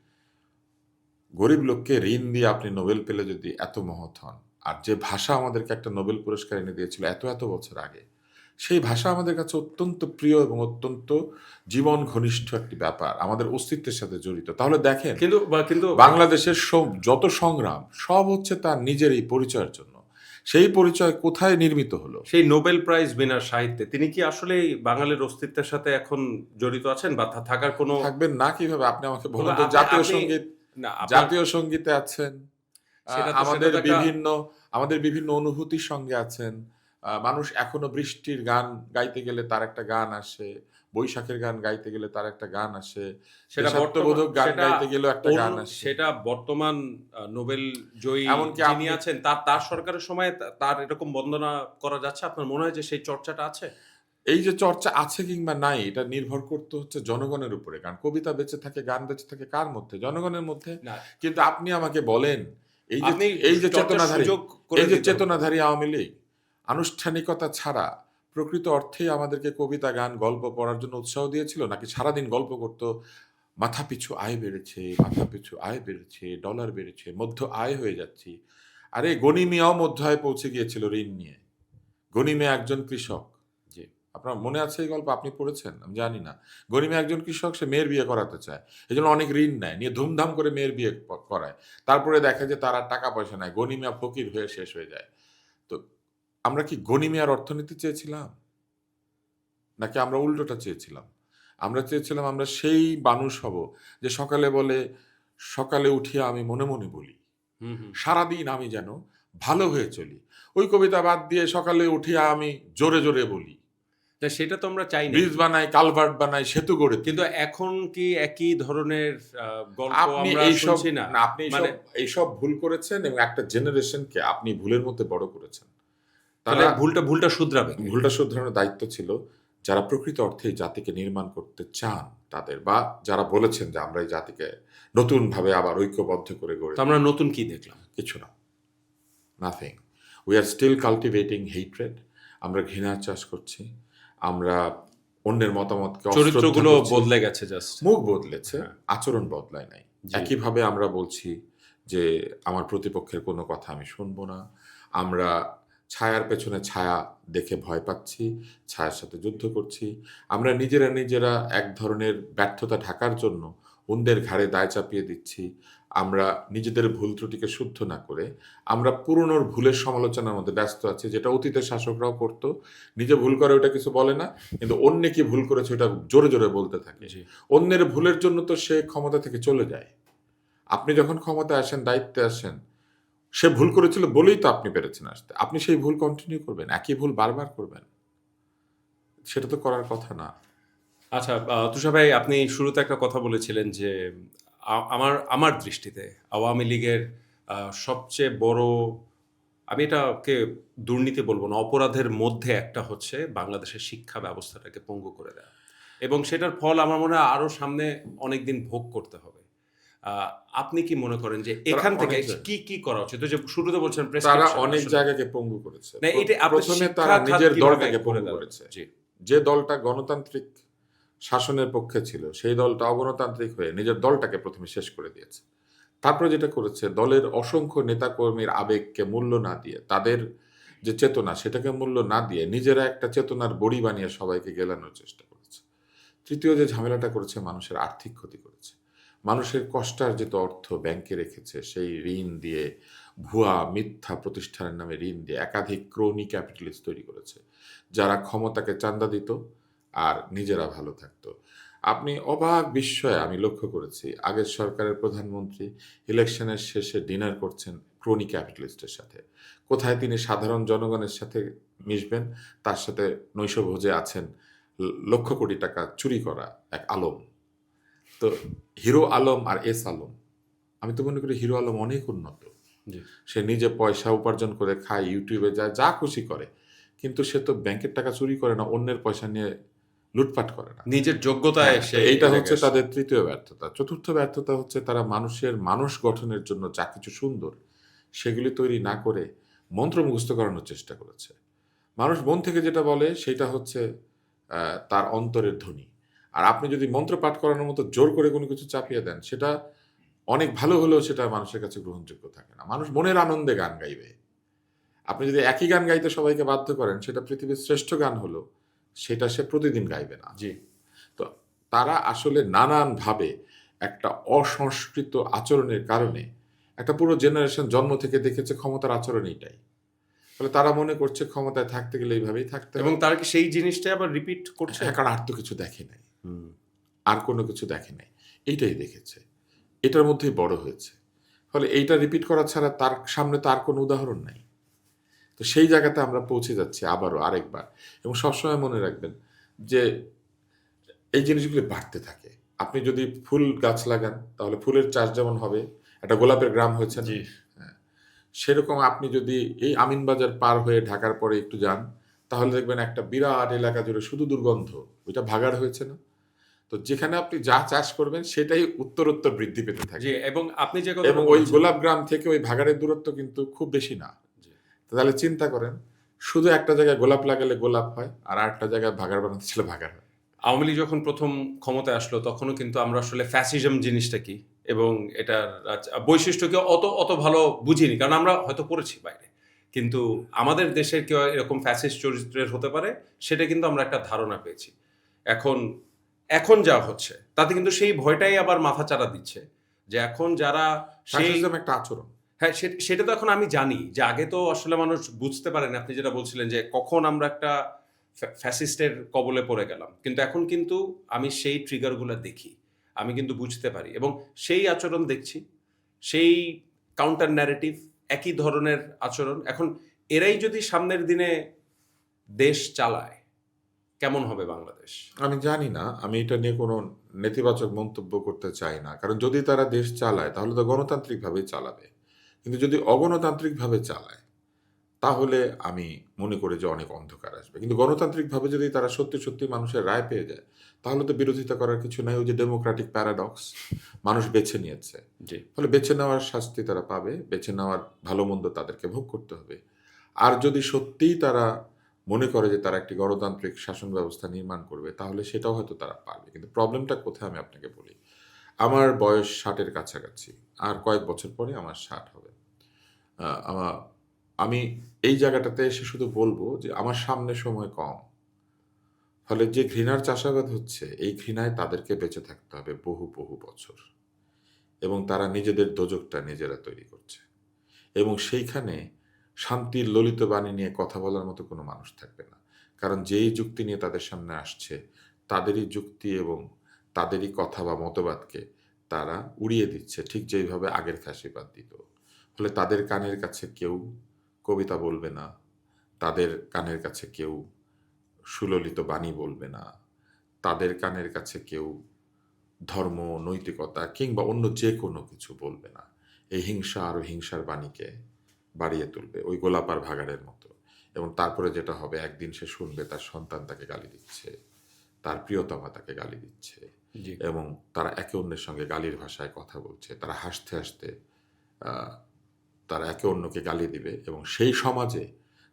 গরিব লোককে ঋণ দিয়ে আপনি নোবেল পেলে যদি এত মহৎ হন, আর যে ভাষা আমাদেরকে একটা নোবেল পুরস্কার এনে দিয়েছিল এত এত বছর আগে, সেই ভাষা আমাদের কাছে অত্যন্ত প্রিয় এবং অত্যন্ত জীবন ঘনিষ্ঠ একটি ব্যাপার, আমাদের অস্তিত্বের সাথে জড়িত। তাহলে দেখেন, কিন্তু বাংলাদেশের যত সংগ্রাম সব হচ্ছে তার নিজের এই পরিচয়ের জন্য। সেই পরিচয় কোথায় নির্মিত হলো? সেই নোবেল প্রাইজ উইনার সাহিত্যে তিনি কি আসলে বাঙালির অস্তিত্বের সাথে এখন জড়িত আছেন বা থাকার কোনো থাকবেন না কিভাবে? আপনি আমাকে বলুন তো। আপনি জাতীয় আপনি সঙ্গীত, না আপনার জাতীয় সঙ্গীতে আছেন, সেটা তো আমাদের একটা বিভিন্ন অনুভূতির সঙ্গে আছেন। মানুষ এখনো বৃষ্টির গান গাইতে গেলে তার একটা গান আসে, বৈশাখের গান গাইতে গেলে তার একটা গান আসে, সেটা দেশাত্মবোধক গান সেটা গাইতে গেলেও একটা গান আসে। সেটা বর্তমান নোবেল জয়ী এমনকি যিনি আছেন তার সরকারের সময় তার এরকম বন্দনা করা যাচ্ছে। আপনার মনে হয় যে সেই চর্চাটা আছে? এই যে চর্চা আছে কিংবা নাই, এটা নির্ভর করতে হচ্ছে জনগণের উপরে। কারণ কবিতা বেঁচে থাকে, গান বেঁচে থাকে কার মধ্যে? জনগণের মধ্যে। না, কিন্তু আপনি আমাকে বলেন, এই যে আপনি এই যে চর্চার চেতনাধারী সুযোগ করে এই যে দিতে হবে। চেতনাধারী আওয়ামী লীগ আনুষ্ঠানিকতা ছাড়া প্রকৃত অর্থেই আমাদেরকে কবিতা, গান, গল্প পড়ার জন্য উৎসাহ দিয়েছিল, নাকি সারাদিন গল্প করতো মাথাপিছু আয় বেড়েছে, মাথাপিছু আয় বেড়েছে, ডলার বেড়েছে, মধ্য আয় হয়ে যাচ্ছি। আরে গনি মিয়াও মধ্য আয় পৌঁছে গিয়েছিল ঋণ নিয়ে। গনি মিয়া একজন কৃষক। জি। আপনার মনে আছে এই গল্প? আপনি পড়েছেন? আমি জানি না। গনি মিয়া একজন কৃষক, সে মেয়ের বিয়ে করাতে চায়। এজন্য অনেক ঋণ নেয়, নিয়ে ধুমধাম করে মেয়ের বিয়ে করায়। তারপরে দেখে যে তার আর টাকা পয়সা নাই। গনি মিয়া ফকির হয়ে শেষ হয়ে যায়। তো আমরা কি গনি মিয়ার অর্থনীতি চেয়েছিলাম? নাকি আমরা উল্টোটা চেয়েছিলাম? আমরা চেয়েছিলাম আমরা সেই মানুষ হব যে সকালে বলে, "সকালে উঠিয়া আমি মনে মনে বলি, হুম, হুম। সারাদিন আমি যেন ভালো হয়ে চলি।" ওই কবিতা বাদ দিয়ে সকালে উঠিয়া আমি জোরে জোরে বলি, তা সেটা তো আমরা চাই নাই। ব্রিজ বানাই, কালভার্ট বানাই, সেতু গড়ে তুলি। কিন্তু এখন কি একই ধরনের গল্প আপনি আমরা এইসব শুনছি না? না, আপনি মানে এইসব ভুল করেছেন এবং একটা জেনারেশনকে আপনি ভুলের মধ্যে বড় করেছেন। তাহলে তারা ভুলটা শুধরাবে কে? ভুলটা শুধরানোর দায়িত্ব ছিল যারা প্রকৃত অর্থে এই জাতিকে নির্মাণ করতে চান তাদের, বা যারা বলেছেন যে আমরা এই জাতিকে নতুনভাবে আবার ঐক্যবদ্ধ করে গড়ে তো আমরা নতুন কি দেখলাম? কিছু না, nothing. We are still cultivating hatred. আমরা ঘৃণার চাষ করছি। আমরা অন্যের মতামতকে অশ্রদ্ধা চরিত্রগুলো করছি। বদলে গেছে জাস্ট। মুখ বদলেছে, হ্যাঁ। আচরণ বদলায় নাই। জি। একইভাবে আমরা বলছি যে আমার প্রতিপক্ষের কোনো কথা আমি শুনবো না। আমরা ছায়ার পেছনে ছায়া দেখে ভয় পাচ্ছি, ছায়ার সাথে যুদ্ধ করছি। আমরা নিজেরা এক ধরনের ব্যর্থতা ঢাকার জন্য অন্যের ঘাড়ে দায় চাপিয়ে দিচ্ছি। আমরা নিজেদের ভুল ত্রুটিকে শুদ্ধ না করে আমরা পুরনোর ভুলের সমালোচনার মধ্যে ব্যস্ত আছি, যেটা অতীতের শাসকরাও করত। নিজে ভুল করে ওটা কিছু বলে না, কিন্তু অন্যে কি ভুল করেছে ওটা জোরে জোরে বলতে থাকে। জি। অন্যের ভুলের জন্য তো সে ক্ষমতা থেকে চলে যায়। আপনি যখন ক্ষমতায় আসেন, দায়িত্বে আসেন, সে ভুল করেছিল বলেই তো আপনি পেরেছেন আসতে। আপনি সেই ভুল কন্টিনিউ করবেন, একই ভুল বারবার করবেন। সেটা তো করার কথা না। আচ্ছা, তুষার ভাই, আপনি শুরুতে একটা কথা বলেছিলেন যে আমার দৃষ্টিতে আওয়ামী লীগের সবচেয়ে বড়, আমি এটাকে দুর্নীতি বলব না, অপরাধের মধ্যে একটা হচ্ছে বাংলাদেশের শিক্ষা ব্যবস্থাটাকে পঙ্গু করে দেয়া। এবং সেটার ফল আমার মনে হয় আরো সামনে অনেকদিন ভোগ করতে হবে। আ আপনি কি মনে করেন যে তারা এখান থেকে অনেক জায়গায় কি করা উচিত? ওই যে শুরুতে বলছেন তারা প্রেসক্রিপশন অনেক আসলে জায়গাকে পঙ্গু করেছে। না, এটা আপনার প্রথমে শিক্ষা তারা খাত নিজের কিভাবে দলটাকে করে পঙ্গু দেওয়া? করেছে। জি, যে দলটা গণতান্ত্রিক শাসনের পক্ষে ছিল, সেই দলটা অগণতান্ত্রিক হয়ে নিজের দলটাকে প্রথমে শেষ করে দিয়েছে। তারপরে যেটা করেছে, দলের অসংখ্য নেতাকর্মীর আবেগকে মূল্য না দিয়ে, তাদের যে চেতনা সেটাকে মূল্য না দিয়ে নিজেরা একটা চেতনার বড়ি বানিয়ে সবাইকে গেলানোর চেষ্টা করেছে। তৃতীয় যে ঝামেলাটা করেছে, মানুষের আর্থিক ক্ষতি করেছে। মানুষের কষ্টার্জিত অর্থ ব্যাংকে রেখেছে, সেই ঋণ দিয়ে ভুয়া মিথ্যা প্রতিষ্ঠানের নামে ঋণ দিয়ে একাধিক ক্রোনি ক্যাপিটালিস্ট তৈরি করেছে, যারা ক্ষমতাকে চান্দা দিত আর নিজেরা ভালো থাকতো। আপনি অবাক বিস্ময়ে আমি লক্ষ্য করেছি, আগের সরকারের প্রধানমন্ত্রী ইলেকশনের শেষে ডিনার করছেন ক্রোনি ক্যাপিটালিস্টের সাথে। কোথায় তিনি সাধারণ জনগণের সাথে মিশবেন, তার সাথে নৈশভোজে আছেন লক্ষ কোটি টাকা চুরি করা এক আলম। তো হিরো আলম আর এস আলম, আমি তো মনে করি হিরো আলম অনেক উন্নত। জি। সে নিজে পয়সা উপার্জন করে খায়, ইউটিউবে যায়, যা খুশি করে। কিন্তু সে তো ব্যাংকের টাকা চুরি করে না, অন্যের পয়সা নিয়ে লুটপাট করে না। নিজের যোগ্যতায় হ্যাঁ, সে তো এইটা এই হচ্ছে জায়গায় তাদের তৃতীয় ব্যর্থতা। চতুর্থ ব্যর্থতা হচ্ছে তারা মানুষের মানুষ গঠনের জন্য যা কিছু সুন্দর সেগুলি তৈরি না করে মন্ত্র মুখস্থ করানোর চেষ্টা করেছে। মানুষ মন থেকে যেটা বলে সেটা হচ্ছে তার অন্তরের ধ্বনি। আর আপনি যদি মন্ত্র পাঠ করানোর মতো জোর করে কোনো কিছু চাপিয়ে দেন, সেটা অনেক ভালো হলেও সেটা মানুষের কাছে গ্রহণযোগ্য থাকে না। মানুষ মনের আনন্দে গান গাইবে। আপনি যদি একই গান গাইতে সবাইকে বাধ্য করেন, সেটা পৃথিবীর শ্রেষ্ঠ গান হলো, সেটা সে প্রতিদিন গাইবে না। জি। তো তারা আসলে নানানভাবে একটা অসংস্কৃত আচরণের কারণে একটা পুরো জেনারেশন জন্ম থেকে দেখেছে ক্ষমতার আচরণ এইটাই। ফলে তারা মনে করছে ক্ষমতায় থাকতে গেলে এইভাবেই থাকতে এবং হবে। তারা কি সেই জিনিসটাই আবার রিপিট করছে? হ্যাঁ, কারণ আর তো কিছু দেখে নাই। আর কোনো কিছু দেখে নাই। এইটাই দেখেছে। এটার মধ্যেই বড় হয়েছে। ফলে এইটা রিপিট করা ছাড়া তার সামনে তো আর কোনো উদাহরণ নাই। তো সেই জায়গাতে আমরা পৌঁছে যাচ্ছি আবারও আরেকবার। এবং সবসময় মনে রাখবেন যে এই জিনিসগুলো বাড়তে থাকে। আপনি যদি ফুল গাছ লাগান, তাহলে ফুলের চাষ যেমন হবে, একটা গোলাপের গ্রাম হয়েছে না? জি। হ্যাঁ। সেরকম আপনি যদি এই আমিনবাজার পার হয়ে ঢাকার পরে একটু যান, তাহলে দেখবেন একটা বিরাট এলাকা জুড়ে শুধু দুর্গন্ধ। ওইটা ভাগাড় হয়েছে না? তো যেখানে আপনি যা চাষ করবেন সেটাই উত্তরোত্তর বৃদ্ধি পেতে জি, থাকবে। এবং আপনি যে কথাটা এবং ওই বলেছেন, গোলাপ গ্রাম থেকে ওই ভাগাড়ের দূরত্ব কিন্তু খুব বেশি না। জি। তাহলে চিন্তা করেন, শুধু একটা জায়গায় গোলাপ লাগালে গোলাপ হয়, আর আরেকটা জায়গায় ভাগাড় বানাতে ছিল ভাগাড় হয়। আওয়ামী লীগ যখন প্রথম ক্ষমতায় আসলো তখনও কিন্তু আমরা আসলে ফ্যাসিজম জিনিসটা কি এবং এটার বৈশিষ্ট্যকে অত ভালো বুঝিনি, কারণ আমরা হয়তো পড়েছি বাইরে, কিন্তু আমাদের দেশের কেউ এরকম ফ্যাসিস্ট চরিত্রের হতে পারে সেটা কিন্তু আমরা একটা ধারণা পেয়েছি। এখন এখন যা হচ্ছে তাতে কিন্তু সেই ভয়টাই আবার মাথাচাড়া দিচ্ছে যে এখন যারা সেই ফ্যাসিজম একটা আচরণ। হ্যাঁ, সেটা তো এখন আমি জানি যে আগে তো আসলে মানুষ বুঝতে পারেন, আপনি যেটা বলছিলেন যে কখন আমরা একটা ফ্যাসিস্টের কবলে পড়ে গেলাম, কিন্তু এখন কিন্তু আমি সেই ট্রিগারগুলো দেখি, আমি কিন্তু বুঝতে পারি এবং সেই আচরণ দেখছি, সেই কাউন্টার ন্যারেটিভ, একই ধরনের আচরণ। এখন এরাই যদি সামনের দিনে দেশ চালায়, কেমন হবে বাংলাদেশ? আমি জানি না, আমি এটা নিয়ে কোনো নেতিবাচক মন্তব্য করতে চাই না। কারণ যদি তারা দেশ চালায় তাহলে তো গণতান্ত্রিকভাবেই চালাবে। কিন্তু যদি অগণতান্ত্রিকভাবে চালায় তাহলে আমি মনে করি যে অনেক অন্ধকার আসবে। কিন্তু গণতান্ত্রিকভাবে যদি তারা সত্যি, সত্যি মানুষের রায় পেয়ে যায়, তাহলে তো বিরোধিতা করার কিছু নাই। ওই যে ডেমোক্রেটিক প্যারাডক্স, মানুষ বেছে নিয়েছে। জি। ফলে বেছে নেওয়ার শাস্তি তারা পাবে, বেছে নেওয়ার ভালো-মন্দ তাদেরকে ভোগ করতে হবে। আর যদি সত্যিই তারা মনে করে যে তারা একটি গণতান্ত্রিক শাসন ব্যবস্থা নির্মাণ করবে, তাহলে সেটাও হয়তো তারা পারবে। কিন্তু প্রবলেমটা কোথায় আমি আপনাকে বলি। আমার বয়স ৬০ এর কাছাকাছি। আর কয়েক বছর পরে আমার ৬০ হবে। আ আমা আমি এই জায়গাটাতে এসে শুধু বলব যে আমার সামনে সময় কম। ফলে যে ঘৃণার চাষাবাদ হচ্ছে, এই ঘৃণায় তাদেরকে বেঁচে থাকতে হবে বহু, বহু বছর। এবং তারা নিজেদের দোজখটা নিজেরা তৈরি করছে। এবং সেইখানে শান্তির ললিত বাণী নিয়ে কথা বলার মতো কোনো মানুষ থাকবে না। কারণ যেই যুক্তি নিয়ে তাদের সামনে আসছে, তাদেরই যুক্তি এবং তাদেরই কথা বা মতবাদকে তারা উড়িয়ে দিচ্ছে, ঠিক যেইভাবে আগের ফ্যাসিবাদ দিত। ফলে তাদের কানের কাছে কেউ কবিতা বলবে না, তাদের কানের কাছে কেউ সুললিত বাণী বলবে না, তাদের কানের কাছে কেউ ধর্ম, নৈতিকতা কিংবা অন্য যে কোনো কিছু বলবে না। এই হিংসা আরো হিংসার বাণীকে বাড়িয়ে তুলবে, ওই গোলাপ আর ভাগাড়ের মতো। এবং তারপরে যেটা হবে, একদিন সে শুনবে তার সন্তান তাকে গালি দিচ্ছে, তার প্রিয়তমা তাকে গালি দিচ্ছে, জি। এবং তারা একে অন্যের সঙ্গে গালির ভাষায় কথা বলছে। তারা হাসতে, হাসতে তারা একে অন্যকে গালি দিবে। এবং সেই সমাজে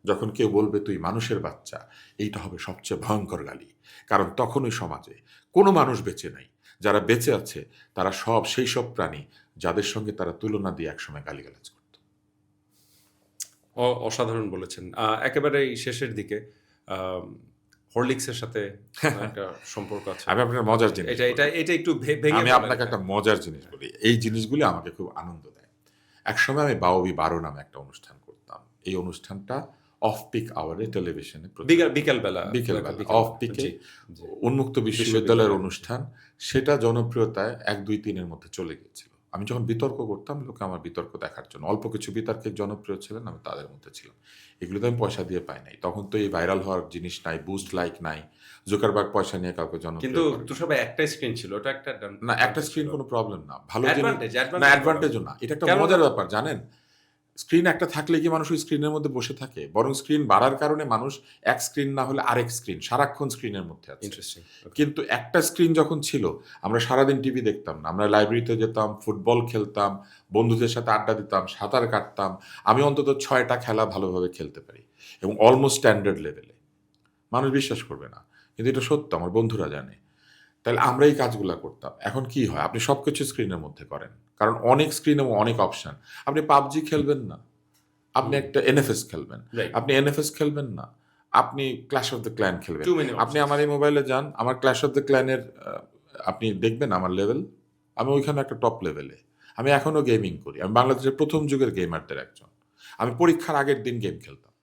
যখন কেউ বলবে তুই মানুষের বাচ্চা, এইটা হবে সবচেয়ে ভয়ঙ্কর গালি। কারণ তখন ওই সমাজে কোনো মানুষ বেঁচে নাই। যারা বেঁচে আছে তারা সব সেই সব প্রাণী যাদের সঙ্গে তারা তুলনা দিয়ে একসময় গালিগালাজ করত। অসাধারণ বলেছেন। একেবারে এই শেষের দিকে আম হরলিক্সের সাথে একটা সম্পর্ক আছে। আমি আপনার মজার জিনিস এটা বলি। এটা এটা একটু ভেঙে আমি বলেন। আপনাকে একটা হ্যাঁ। মজার জিনিস বলি। এই জিনিসগুলি আমাকে খুব আনন্দ দেয়। একসময় আমি বাউবি ১২ নামে একটা অনুষ্ঠান করতাম। এই অনুষ্ঠানটা অফ পিক আওয়ারে টেলিভিশনে বিকালবেলা বিকেলবেলা অফ পিকে জি, জি। উন্মুক্ত বিশ্ববিদ্যালয়ের অনুষ্ঠান। সেটা জনপ্রিয়তায় ১, ২, ৩ এর মধ্যে চলে গিয়েছিল। আমি যখন বিতর্ক করতাম, লোকে আমার বিতর্ক দেখার জন্য, অল্প কিছু বিতর্কে জনপ্রিয় ছিলেন, আমি তাদের মধ্যে ছিলাম। এগুলো তো আমি পয়সা দিয়ে পাই নাই। তখন তো এই ভাইরাল হওয়ার জিনিস নাই, বুস্ট লাইক নাই। জুকারবার্গ পয়সা নিয়ে কাউকে জনপ্রিয় কিন্তু করে না। তুষার ভাই একটাই স্ক্রিন ছিল। ওটা একটা না, একটা স্ক্রিন কোনো প্রবলেম না। ভালো জিনিস অ্যাডভান্টেজ না, অ্যাডভান্টেজও না। এটা একটা কেন মজার না? ব্যাপার জানেন? স্ক্রিন একটা থাকলে কি মানুষ ওই স্ক্রিনের মধ্যে বসে থাকে? বরং স্ক্রিন বাড়ার কারণে মানুষ এক স্ক্রিন না হলে আরেক স্ক্রিন, সারাক্ষণ স্ক্রিনের মধ্যে আছে। ইন্টারেস্টিং। কিন্তু একটা স্ক্রিন যখন ছিল, আমরা সারাদিন টিভি দেখতাম না। আমরা লাইব্রেরিতে যেতাম, ফুটবল খেলতাম, বন্ধুদের সাথে আড্ডা দিতাম, সাঁতার কাটতাম। আমি অন্তত ৬ টা খেলা ভালোভাবে খেলতে পারি এবং অলমোস্ট স্ট্যান্ডার্ড লেভেলে। মানুষ বিশ্বাস করবে না। কিন্তু এটা সত্য, আমার বন্ধুরা জানে। তাহলে আমরা এই কাজগুলা করতাম। এখন কি হয়? আপনি সবকিছু স্ক্রিনের মধ্যে করেন। কারণ অনেক স্ক্রিন এবং অনেক অপশন। আপনি PUBG খেলবেন না। আপনি হুম, একটা NFS খেলবেন। রাইট। আপনি NFS খেলবেন না। আপনি Clash of the Clan খেলবেন। টু মেনি আপনি অপশনস। আমার এই মোবাইলে যান, আমার Clash of the Clan এর আপনি দেখবেন আমার লেভেল। আমি ওইখানে একটা টপ লেভেলে। আমি এখনো গেমিং করি। আমি বাংলাদেশের ১ম যুগের গেমারদের একজন। আমি পরীক্ষার আগের দিন গেম খেলতাম।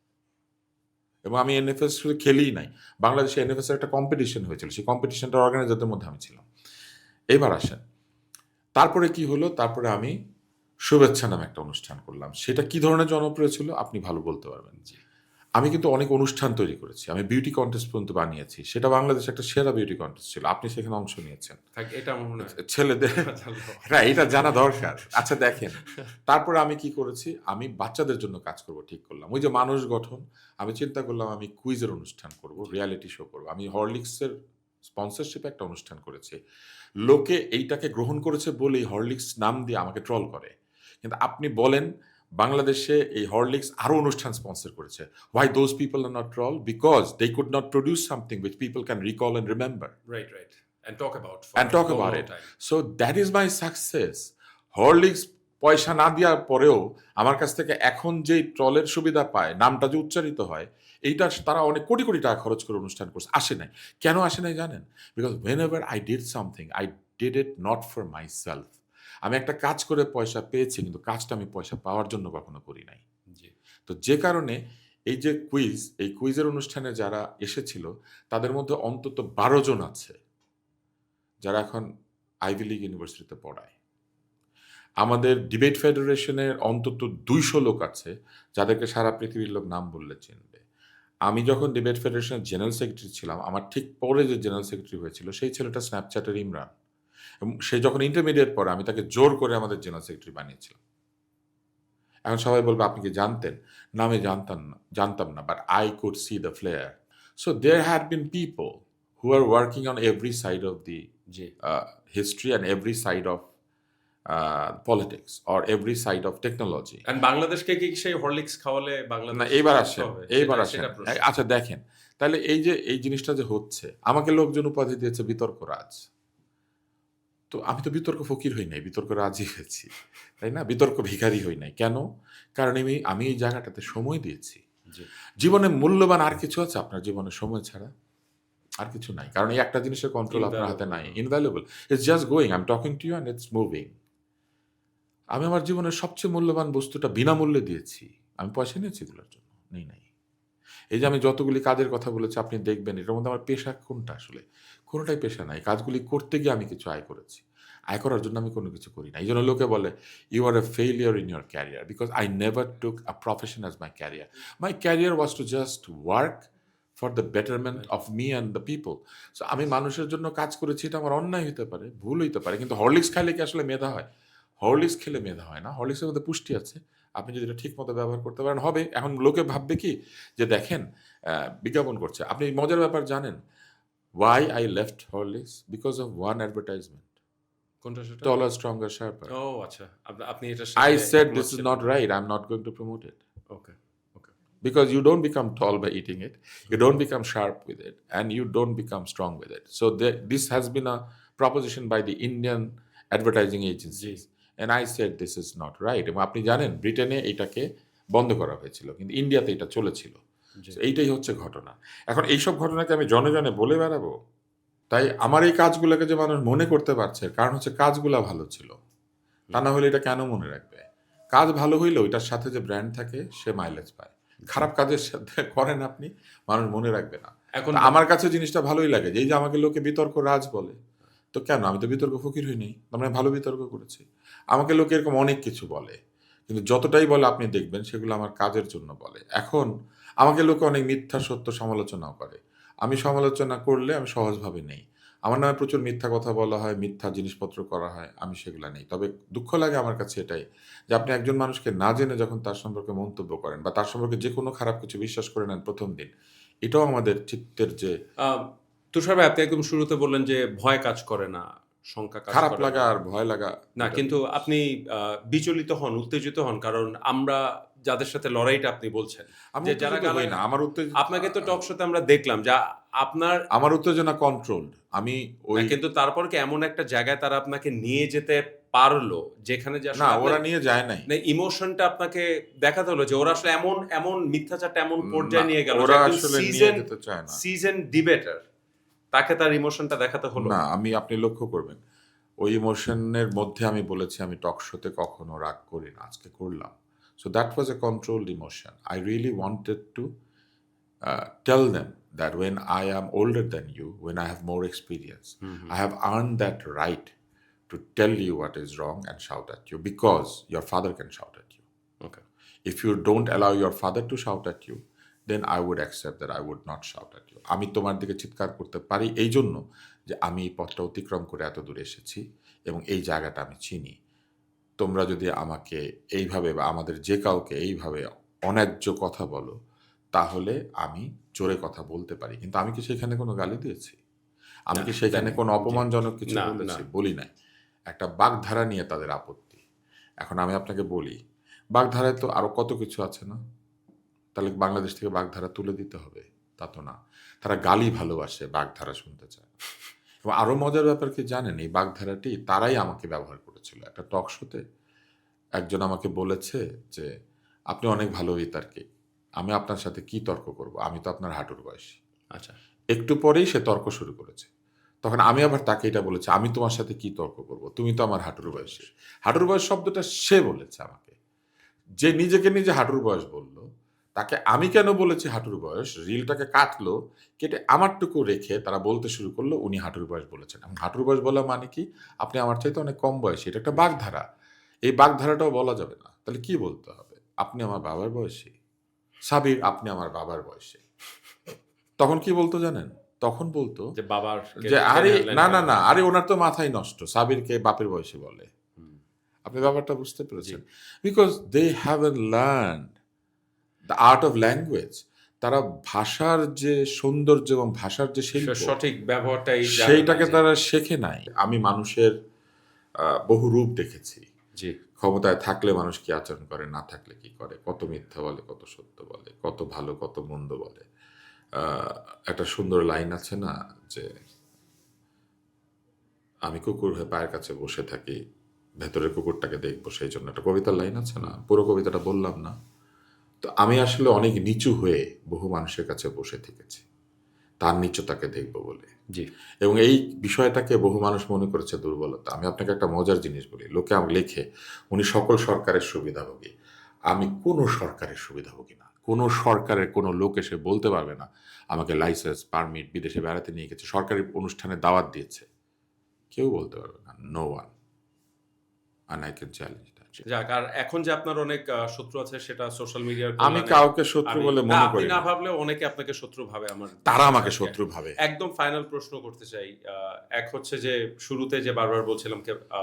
এবং আমি NFS শুধু খেলিই নাই। বাংলাদেশে NFS এর একটা কম্পিটিশন হয়েছিল। সেই কম্পিটিশনটার অর্গানাইজারদের মধ্যে আমি ছিলাম। এবার আসেন। তারপরে কি হলো? তারপরে আমি শুভেচ্ছা নামে একটা অনুষ্ঠান করলাম। সেটা কি ধরনের জনপ্রিয় ছিল আপনি ভালো বলতে পারবেন। জি। আমি কিন্তু অনেক অনুষ্ঠান তৈরি করেছি। আমি বিউটি কনটেস্ট পর্যন্ত বানিয়েছি। সেটা বাংলাদেশে একটা সেরা বিউটি কনটেস্ট ছিল। আপনি সেখানে অংশ নিয়েছেন। থাক, এটা আমার মনে হয় ছেলেদের জানলে না, এটা জানা দরকার। আচ্ছা দেখেন, তারপরে আমি কি করেছি? আমি বাচ্চাদের জন্য কাজ করব ঠিক করলাম। ওই যে মানুষ গঠন, আমি চিন্তা করলাম আমি কুইজের অনুষ্ঠান করব, জি। রিয়ালিটি শো করব। আমি হরলিক্সের স্পন্সরশিপে একটা অনুষ্ঠান করেছি। লোকে এইটাকে গ্রহণ করেছে বলেই হরলিক্স নাম দিয়ে আমাকে ট্রল করে। কিন্তু আপনি বলেন বাংলাদেশে এই হরলিক্স আরো অনুষ্ঠান স্পন্সর করেছে। Why those people are not troll? Because they could not produce something which people can recall and remember. Right, right. And talk about for And talk long, about long it. Time. So that is my success. Horlicks পয়সা না দেওয়ার পরেও আমার কাছ থেকে এখন যেই ট্রলের সুবিধা পায়, নামটা যে উচ্চারিত হয়, এইটা তারা অনেক কোটি, কোটি টাকা খরচ করে অনুষ্ঠান করছে। আসে নাই। কেন আসে নাই জানেন? Because whenever I did something, I did it not for myself. আমি একটা কাজ করে পয়সা পেয়েছি, কিন্তু কাজটা আমি পয়সা পাওয়ার জন্য কখনো করি নাই। জি। তো যে কারণে এই যে কুইজ, এই কুইজের অনুষ্ঠানে যারা এসেছিল, তাদের মধ্যে অন্তত ১২ জন আছে যারা এখন আইভি লীগ ইউনিভার্সিটিতে পড়ায়। আমাদের ডিবেট ফেডারেশনের অন্তত ২০০ লোক আছে যাদেরকে সারা পৃথিবীর লোক নাম বললে চিনবে। আমি যখন ডিবেট ফেডারেশনের জেনারেল সেক্রেটারি ছিলাম, আমার ঠিক পরে যে জেনারেল সেক্রেটারি হয়েছিল সেই ছেলেটা স্ন্যাপচ্যাটের ইমরান। এবং সে যখন ইন্টারমিডিয়েট পড়ে আমি তাকে জোর করে আমাদের জেনারেল সেক্রেটারি বানিয়েছিলাম। এখন সবাই বলবে আপনি কি জানতেন? না, আমি জানতাম না, but I could see the flair. So there had been people who are working on every side of the জি। history and every side of politics or every side of technology. And বাংলাদেশকে কি সেই Horlicks খাওয়ালে না, বাংলাদেশ এইবার সুস্থ আসেন, হবে? এইবার সেটা আসেন। সেটা প্রশ্ন। আচ্ছা দেখেন, তাহলে এই যে এই জিনিসটা যে হচ্ছে, আমাকে লোকজন উপাধি দিয়েছে বিতর্ক রাজ। তো আমি তো বিতর্ক ফকির হই নাই, বিতর্ক রাজই হয়েছি। তাই না? বিতর্ক ভিখারি হই নাই। কেন? কারণ আমি এই জায়গাটাতে সময় দিয়েছি। জি। জীবনে মূল্যবান আর কিছু আছে আপনার জীবনে সময় ছাড়া? আর কিছু নাই। কারণ এই একটা জিনিসের কন্ট্রোল আপনার হাতে নাই। Invaluable. It's just going. I am talking to you and it's moving. আমি আমার জীবনের সবচেয়ে মূল্যবান বস্তুটা বিনামূল্যে দিয়েছি। আমি পয়সা নিয়েছি এগুলোর জন্য? নেই নাই। এই যে আমি যতগুলি কাজের কথা বলেছি আপনি দেখবেন এটার মধ্যে আমার পেশা কোনটা আসলে? কোনটাই পেশা নাই। কাজগুলি করতে গিয়ে আমি কিছু আয় করেছি। আয় করার জন্য আমি কোনো কিছু করি না। এইজন্য লোকে বলে, "You are a failure in your career" because I never took a profession as my career. My career was to just work for the betterment of me and the people. So আমি মানুষের জন্য কাজ করেছি, এটা আমার অন্যায় হইতে পারে, ভুল হইতে পারে। কিন্তু হরলিক্স খাইলে কি আসলে মেধা হয়? হরলিক্স খেলে মেধা হয় না। হরলিক্সের মধ্যে পুষ্টি আছে। আপনি যদি এটা ঠিকমতো ব্যবহার করতে পারেন হবে। এখন লোকে ভাববে কি যে দেখেন বিজ্ঞাপন করছে। আপনি মজার ব্যাপার জানেন? Why I left Horlicks? Because of one advertisement. কোনটা সেটা? Taller, stronger, sharper. ও আচ্ছা। আপনি এটার I সাথে said একমত this is ছিলেন। not right. I'm not going to promote it. Okay, okay. Because you don't become tall by eating it. You don't become sharp with it. And you don't become strong with it. So this has been a proposition by the Indian advertising agencies. And I said this is not right. এবং আপনি জানেন ব্রিটেনে এটাকে বন্ধ করা হয়েছিল। কিন্তু ইন্ডিয়াতে এটা চলেছিল। জি। So এইটাই হচ্ছে ঘটনা। এখন এইসব ঘটনাকে আমি জনে, জনে বলে বেড়াবো? তাই আমার এই কাজগুলোকে যে মানুষ মনে করতে পারছে, কারণ হচ্ছে কাজগুলা ভালো ছিল। তা না হলে এটা কেন মনে রাখবে? কাজ ভালো হইলেও এটার সাথে যে ব্র্যান্ড থাকে সে মাইলেজ পায়। খারাপ কাজের সাথে করেন আপনি, মানুষ মনে রাখবে না। এখন তা আমার কাছে জিনিসটা ভালোই লাগে যে এই যে আমাকে লোকে বিতর্ক রাজ বলে। তো কেন? আমি তো বিতর্ক ফকির হই নাই। আমরা ভালো বিতর্ক করেছি। আমাকে লোকে এরকম অনেক কিছু বলে। কিন্তু যতটাই বলে আপনি দেখবেন সেগুলো আমার কাজের জন্য বলে। এখন আমাকে লোকে অনেক মিথ্যা সত্য সমালোচনাও করে। আমি সমালোচনা করলে আমি সহজভাবে নেই। আমার নামে প্রচুর মিথ্যা কথা বলা হয়, মিথ্যা জিনিসপত্র করা হয়, আমি সেগুলা নেই। তবে দুঃখ লাগে আমার কাছে এটাই যে আপনি একজন মানুষকে না জেনে যখন তার সম্পর্কে মন্তব্য করেন বা তার সম্পর্কে যেকোনো খারাপ কিছু বিশ্বাস করে নেন ১ম দিন, এটাও আমাদের চিত্তের যে তুষার ভাই, আপনি একদম শুরুতে বললেন যে ভয় কাজ করে না, শঙ্কা কাজ খারাপ করে লাগা না। আর ভয় লাগা না, কিন্তু আপনি বিচলিত হন, উত্তেজিত হন। কারণ আমরা যাদের সাথে লড়াইটা আপনি বলছেন, আমি যে যারা উত্তেজিত হই না। আপনাকে তো টক শোতে আমরা দেখলাম যা আপনার আমার উত্তেজনা কন্ট্রোলড। আমি ওই কিন্তু তারপর কি এমন একটা জায়গায় তারা আপনাকে নিয়ে যেতে পারলো যেখানে যে না, আসলে ওরা আপনার নিয়ে যায় নাই। ইমোশনটা আপনাকে দেখাতে হলো যে ওরা আসলে এমন এমন মিথ্যাচারটা এমন না, পর্যায়ে নিয়ে গেল যে ওরা একজন আসলে নিয়ে সিজন যেতে চায় না। সিজন ডিবেটার তাকে তার ইমোশনটা দেখাতে হলো। না, আপনি লক্ষ্য করবেন। ওই ইমোশনের মধ্যে আমি বলেছি আমি টক শোতে কখনো রাগ করি না। আজকে করলাম। So that was a controlled emotion. I really wanted to tell them that when I am older than you, when I have more experience, I have earned that right to tell you what is wrong and shout at you because your father can shout at you. Okay, If you don't allow your father to shout at you, then I would accept that I would not shout at you. আমি তোমার দিকে চিৎকার করতে পারি এই জন্য যে আমি এই পথটা অতিক্রম করে এত দূরে এসেছি এবং এই জায়গাটা আমি চিনি। তোমরা যদি আমাকে এইভাবে বা আমাদের যে কাউকে এইভাবে অন্যায্য কথা বলো, তাহলে আমি জোরে কথা বলতে পারি। কিন্তু আমি কি সেখানে কোনো গালি দিয়েছি? আমি না, কি সেখানে দেননি। কোনো জি। অপমানজনক কিছু না, বলেছি? না। বলি নাই। একটা বাগধারা নিয়ে তাদের আপত্তি। এখন আমি আপনাকে বলি, বাগধারায় তো আরো কত কিছু আছে না? তাহলে বাংলাদেশ থেকে বাগধারা তুলে দিতে হবে? তা তো না। তারা গালি ভালোবাসে, বাগধারা শুনতে চায় না। এবং আরো মজার ব্যাপার কি জানেন? এই বাগধারাটি তারাই আমাকে ব্যবহার করেছিল। একটা টক শোতে একজন আমাকে বলেছে যে, "আপনি অনেক ভালো বিতর্কে। আমি আপনার সাথে কি তর্ক করব? আমি তো আপনার হাঁটুর বয়সী।" আচ্ছা, একটু পরেই সে তর্ক শুরু করেছে। তখন আমি আবার তাকে এটা বলেছি, "আমি তোমার সাথে কি তর্ক করব? তুমি তো আমার হাঁটুর বয়সী।" হাঁটুর বয়স শব্দটা সে বলেছে আমাকে। যে নিজেকে নিজে হাঁটুর বয়স বলল, তাকে আমি কেন বলেছি হাঁটুর বয়স, রিলটাকে কাটলো, কেটে আমারটুকু রেখে তারা বলতে শুরু করলো, উনি হাঁটুর বয়স বলেছেন। এখন হাঁটুর বয়স বলা মানে কি? আপনি আমার চাইতে অনেক কম বয়সী। এটা একটা বাগধারা। এই বাগধারাটাও বলা যাবে না। তাহলে কি বলতে হবে? আপনি আমার বাবার বয়সী? সাবির, আপনি আমার বাবার বয়সী। তখন কি বলতো জানেন? তখন বলতো যে বাবার যে, "আরে না, কেন? না, না, আরে ওনার তো মাথাই নষ্ট। সাবিরকে বাপের বয়সী বলে।" হুম, আপনি ব্যাপারটা বুঝতে জি। পেরেছেন? Because they haven't learned the art of language. তারা ভাষার যে সৌন্দর্য এবং ভাষার যে শিল্প, সঠিক ব্যবহারটাই জানে না, সেইটাকে জি। তারা শেখে নাই। আমি মানুষের বহু রূপ দেখেছি। জি, ক্ষমতায় থাকলে মানুষ কি আচরণ করে, না থাকলে কি করে, কত মিথ্যা বলে, কত সত্য বলে, কত ভালো, কত মন্দ বলে। একটা সুন্দর লাইন আছে না যে, "আমি কুকুর হয়ে পায়ের কাছে বসে থাকি, ভেতরের কুকুরটাকে দেখবো সেই জন্য।" একটা কবিতার লাইন আছে না? পুরো কবিতাটা বললাম না। তো আমি আসলে অনেক নিচু হয়ে বহু মানুষের কাছে বসে থেকেছি তার নিচতাকে দেখব বলে, জি, এবং এই বিষয়টাকে বহু মানুষ মনে করেছে দুর্বলতা। আমি আপনাকে একটা মজার জিনিস বলি, লোকে আমাকে লেখে উনি সকল সরকারের সুবিধাভোগী। আমি কোনো সরকারের সুবিধাভোগী না। কোনো সরকারের কোনো লোক এসে বলতে পারবে না আমাকে লাইসেন্স পারমিট বিদেশে বেড়াতে নিয়ে গেছে, সরকারি অনুষ্ঠানে দাওয়াত দিয়েছে। কেউ বলতে পারবে না। No one. And I can challenge that. যাক। আর এখন যে আপনার অনেক শত্রু আছে সেটা সোশ্যাল মিডিয়ার আমি কল্যাণে কাউকে শত্রু বলে না, মনে আপনি করি না না। ভাবলেও অনেকে আপনাকে শত্রু ভাবে আমার তারা বিশ্বাস আমাকে আরকি। শত্রু ভাবে। একদম ফাইনাল প্রশ্ন করতে চাই। এক হচ্ছে যে শুরুতে যে বারবার বলছিলাম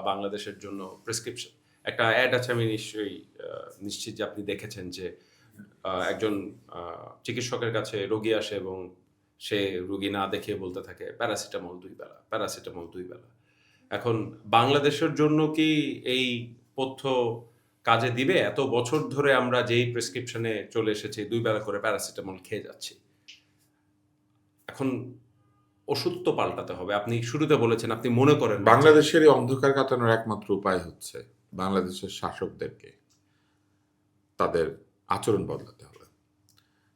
বাংলাদেশের জন্য প্রেসক্রিপশন একটা অ্যাড আছে, আমি নিশ্চয়ই নিশ্চিত যে আপনি দেখেছেন যে একজন চিকিৎসকের কাছে রোগী আসে এবং সে রোগী না দেখে বলতে থাকে প্যারাসিটামল 2 বেলা, প্যারাসিটামল 2 বেলা। এখন বাংলাদেশের জন্য কি এই পথ্য কাজে দিবে? এত বছর ধরে আমরা যেই প্রেসক্রিপশনে চলে এসেছি 2 বেলা করে প্যারাসিটামল খেয়ে যাচ্ছি। এখন ওষুধ তো পাল্টাতে হবে। আপনি শুরুতে বলেছেন আপনি মনে করেন না যে বাংলাদেশের এই অন্ধকার কাটানোর একমাত্র উপায় হচ্ছে বাংলাদেশের শাসকদেরকে তাদের আচরণ বদলাতে হবে।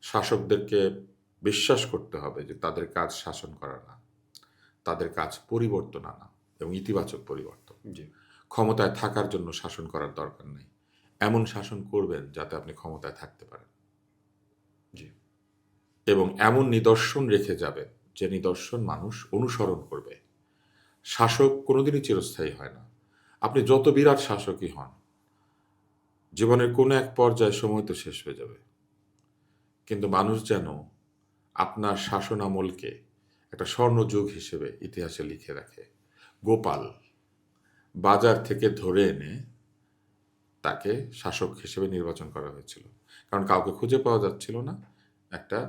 শাসকদেরকে বিশ্বাস করতে হবে যে তাদের কাজ শাসন করা না, তাদের কাজ পরিবর্তন আনা এবং ইতিবাচক পরিবর্তন। জি, ক্ষমতায় থাকার জন্য শাসন করার দরকার নেই। এমন শাসন করবেন যাতে আপনি ক্ষমতায় থাকতে পারেন জি, এবং এমন নিদর্শন রেখে যাবেন যে নিদর্শন মানুষ অনুসরণ করবে। শাসক কোনোদিনই চিরস্থায়ী হয় না। আপনি যত বিরাট শাসকই হন, জীবনের কোনো এক পর্যায়ে সময় তো শেষ হয়ে যাবে। কিন্তু মানুষ যেন আপনার শাসন আমলকে একটা স্বর্ণযুগ হিসেবে ইতিহাসে লিখে রাখে। গোপাল বাজার থেকে ধরে এনে তাকে শাসক হিসেবে নির্বাচন করা হয়েছিল। কারণ কাউকে খুঁজে পাওয়া যাচ্ছিল না। একটা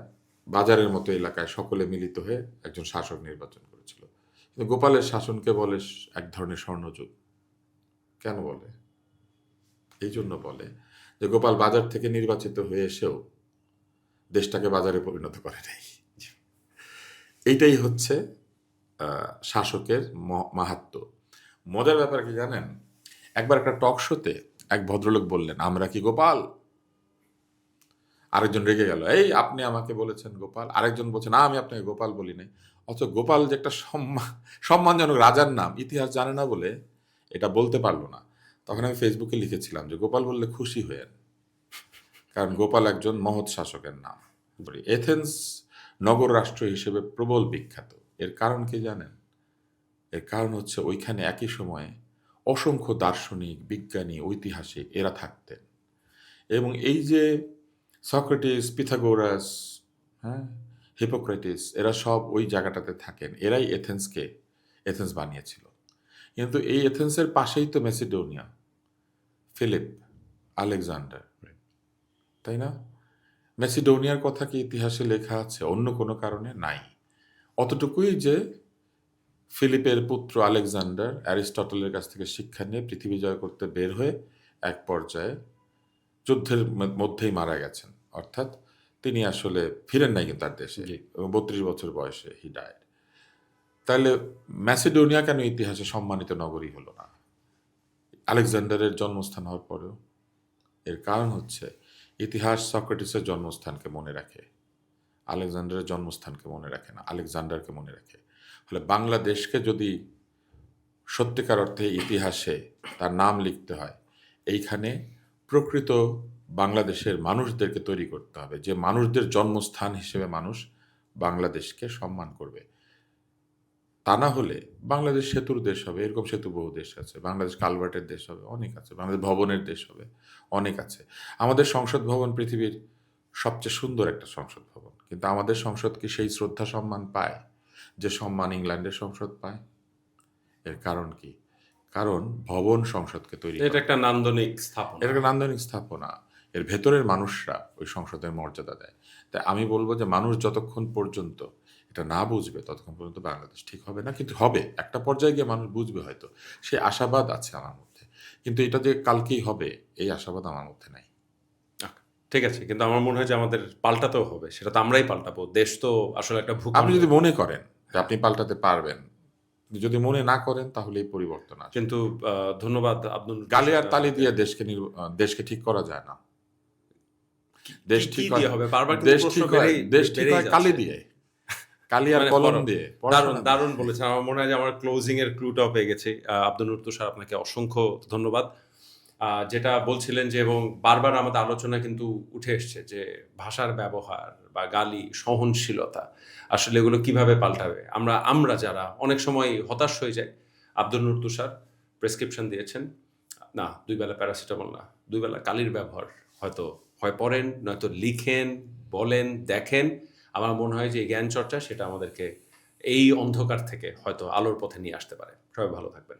বাজারের মতো এলাকায় সকলে মিলিত হয়ে একজন শাসক নির্বাচন করেছিল। কিন্তু গোপালের শাসনকে বলে এক ধরনের স্বর্ণযুগ। কেন বলে? এই জন্য বলে যে গোপাল বাজার থেকে নির্বাচিত হয়ে এসেও দেশটাকে বাজারে পরিণত করে নাই। এইটাই হচ্ছে শাসকের মাহাত্ম্য। মজার ব্যাপার কি জানেন, একবার একটা টক শোতে এক ভদ্রলোক বললেন, আমরা কি গোপাল? আরেকজন রেগে গেল, এই আপনি আমাকে বলেছেন গোপাল। আরেকজন বলছে, না আমি আপনাকে গোপাল বলি নাই। অথচ গোপাল যে একটা সম্মানজনক রাজার নাম, ইতিহাস জানে না বলে এটা বলতে পারলো না। তখন আমি ফেসবুকে লিখেছিলাম যে গোপাল বললে খুশি হয়েন, কারণ গোপাল একজন মহৎ শাসকের নাম। এথেন্স নগর রাষ্ট্র হিসেবে প্রবল বিখ্যাত। এর কারণ কি জানেন? এর কারণ হচ্ছে ওইখানে একই সময়ে অসংখ্য দার্শনিক, বিজ্ঞানী, ঐতিহাসিক এরা থাকতেন। এবং এই যে সক্রেটিস, পিথাগোরাস, হ্যাঁ, হিপোক্রেটিস, এরা সব ওই জায়গাটাতে থাকেন। এরাই এথেন্স বানিয়েছিল। কিন্তু এই এথেন্সের পাশেই তো মেসিডোনিয়া, ফিলিপ, আলেকজান্ডার, তাই না? মেসিডোনিয়ার কথা কি ইতিহাসে লেখা আছে? অন্য কোনো কারণে নাই। অতটুকুই যে ফিলিপের পুত্র আলেকজান্ডার অ্যারিস্টটলের কাছ থেকে শিক্ষা নিয়ে পৃথিবী জয় করতে বের হয়ে এক পর্যায়ে যুদ্ধের মধ্যেই মারা গেছেন। অর্থাৎ তিনি আসলে ফিরেন নাই কিন্তু তার দেশে, এবং 32 বছর বয়সে হি ডায়েড। তাহলে ম্যাসিডোনিয়া কেন ইতিহাসে সম্মানিত নগরী হলো না আলেকজান্ডারের জন্মস্থান হওয়ার পরেও? এর কারণ হচ্ছে ইতিহাস সক্রেটিসের জন্মস্থানকে মনে রাখে, আলেকজান্ডারের জন্মস্থানকে মনে রাখে না, আলেকজান্ডারকে মনে রাখে। ফলে বাংলাদেশকে যদি সত্যিকার অর্থে ইতিহাসে তার নাম লিখতে হয়, এইখানে প্রকৃত বাংলাদেশের মানুষদেরকে তৈরি করতে হবে, যে মানুষদের জন্মস্থান হিসেবে মানুষ বাংলাদেশকে সম্মান করবে। তা না হলে বাংলাদেশ সেতুর দেশ হবে, এরকম সেতু বহু দেশ আছে। বাংলাদেশ কালভার্টের দেশ হবে, অনেক আছে। বাংলাদেশ ভবনের দেশ হবে, অনেক আছে। আমাদের সংসদ ভবন পৃথিবীর সবচেয়ে সুন্দর একটা সংসদ ভবন, কিন্তু আমাদের সংসদ কি সেই শ্রদ্ধা সম্মান পায় যে সম্মান ইংল্যান্ডের সংসদ পায়? এর কারণ কি? কারণ ভবন সংসদকে তৈরি এটা একটা নান্দনিক স্থাপনা। এটা একটা নান্দনিক স্থাপনা। এর ভেতরের মানুষরা ওই সংসদের মর্যাদা দেয়। তাই আমি বলবো যে মানুষ যতক্ষণ পর্যন্ত এটা না বুঝবে ততক্ষণ পর্যন্ত বাংলাদেশ ঠিক হবে না। কিন্তু হবে, একটা পর্যায়ে গিয়ে মানুষ বুঝবে হয়তো। সে আশাবাদ আছে আমার মধ্যে, কিন্তু এটা যে কালকেই হবে এই আশাবাদ আমার মধ্যে নাই। ঠিক আছে, কিন্তু আমার মনে হয় যে আমাদের পাল্টাতেও হবে, সেটা তো আমরাই পাল্টাবো। দেশ তো আসলে একটা আপনি ভূখণ্ড। যদি মনে করেন যে আপনি পাল্টাতে পারবেন, যদি মনে না করেন তাহলে এই পরিবর্তন আসবে। কিন্তু ধন্যবাদ আব্দুল। গালি আর তালি দিয়ে দেশকে ঠিক করা যায় না। দেশ কি ঠিক দিয়ে হয়, হবে? বারবার কিন্তু দেশ প্রশ্ন ঠিক হয়, দেশ ঠিক হয় কালি যাচ্ছে। দিয়ে, কালি আর মানে কলম দিয়ে, দারুণ পড়াশোনা দিয়ে। দারুণ বলেছেন। আমার মনে হয় যে আমার ক্লোজিং এর ক্লুটাও পেয়ে গেছি। আব্দুল নূর তুষার, আপনাকে অসংখ্য ধন্যবাদ। যেটা বলছিলেন যে, এবং বারবার আমাদের আলোচনা কিন্তু উঠে এসছে যে ভাষার ব্যবহার বা গালি, সহনশীলতা, আসলে এগুলো কিভাবে পাল্টাবে। আমরা যারা অনেক সময় হতাশ হয়ে যাই। আব্দুল নূর তুষার প্রেসক্রিপশন দিয়েছেন, না 2 বেলা প্যারাসিটামল না, 2 বেলা কালির ব্যবহার হয়তো হয় পড়েন, নয়তো লিখেন, বলেন, দেখেন। আমার মনে হয় যে এই জ্ঞান চর্চা সেটা আমাদেরকে এই অন্ধকার থেকে হয়তো আলোর পথে নিয়ে আসতে পারে। সবাই ভালো থাকবেন।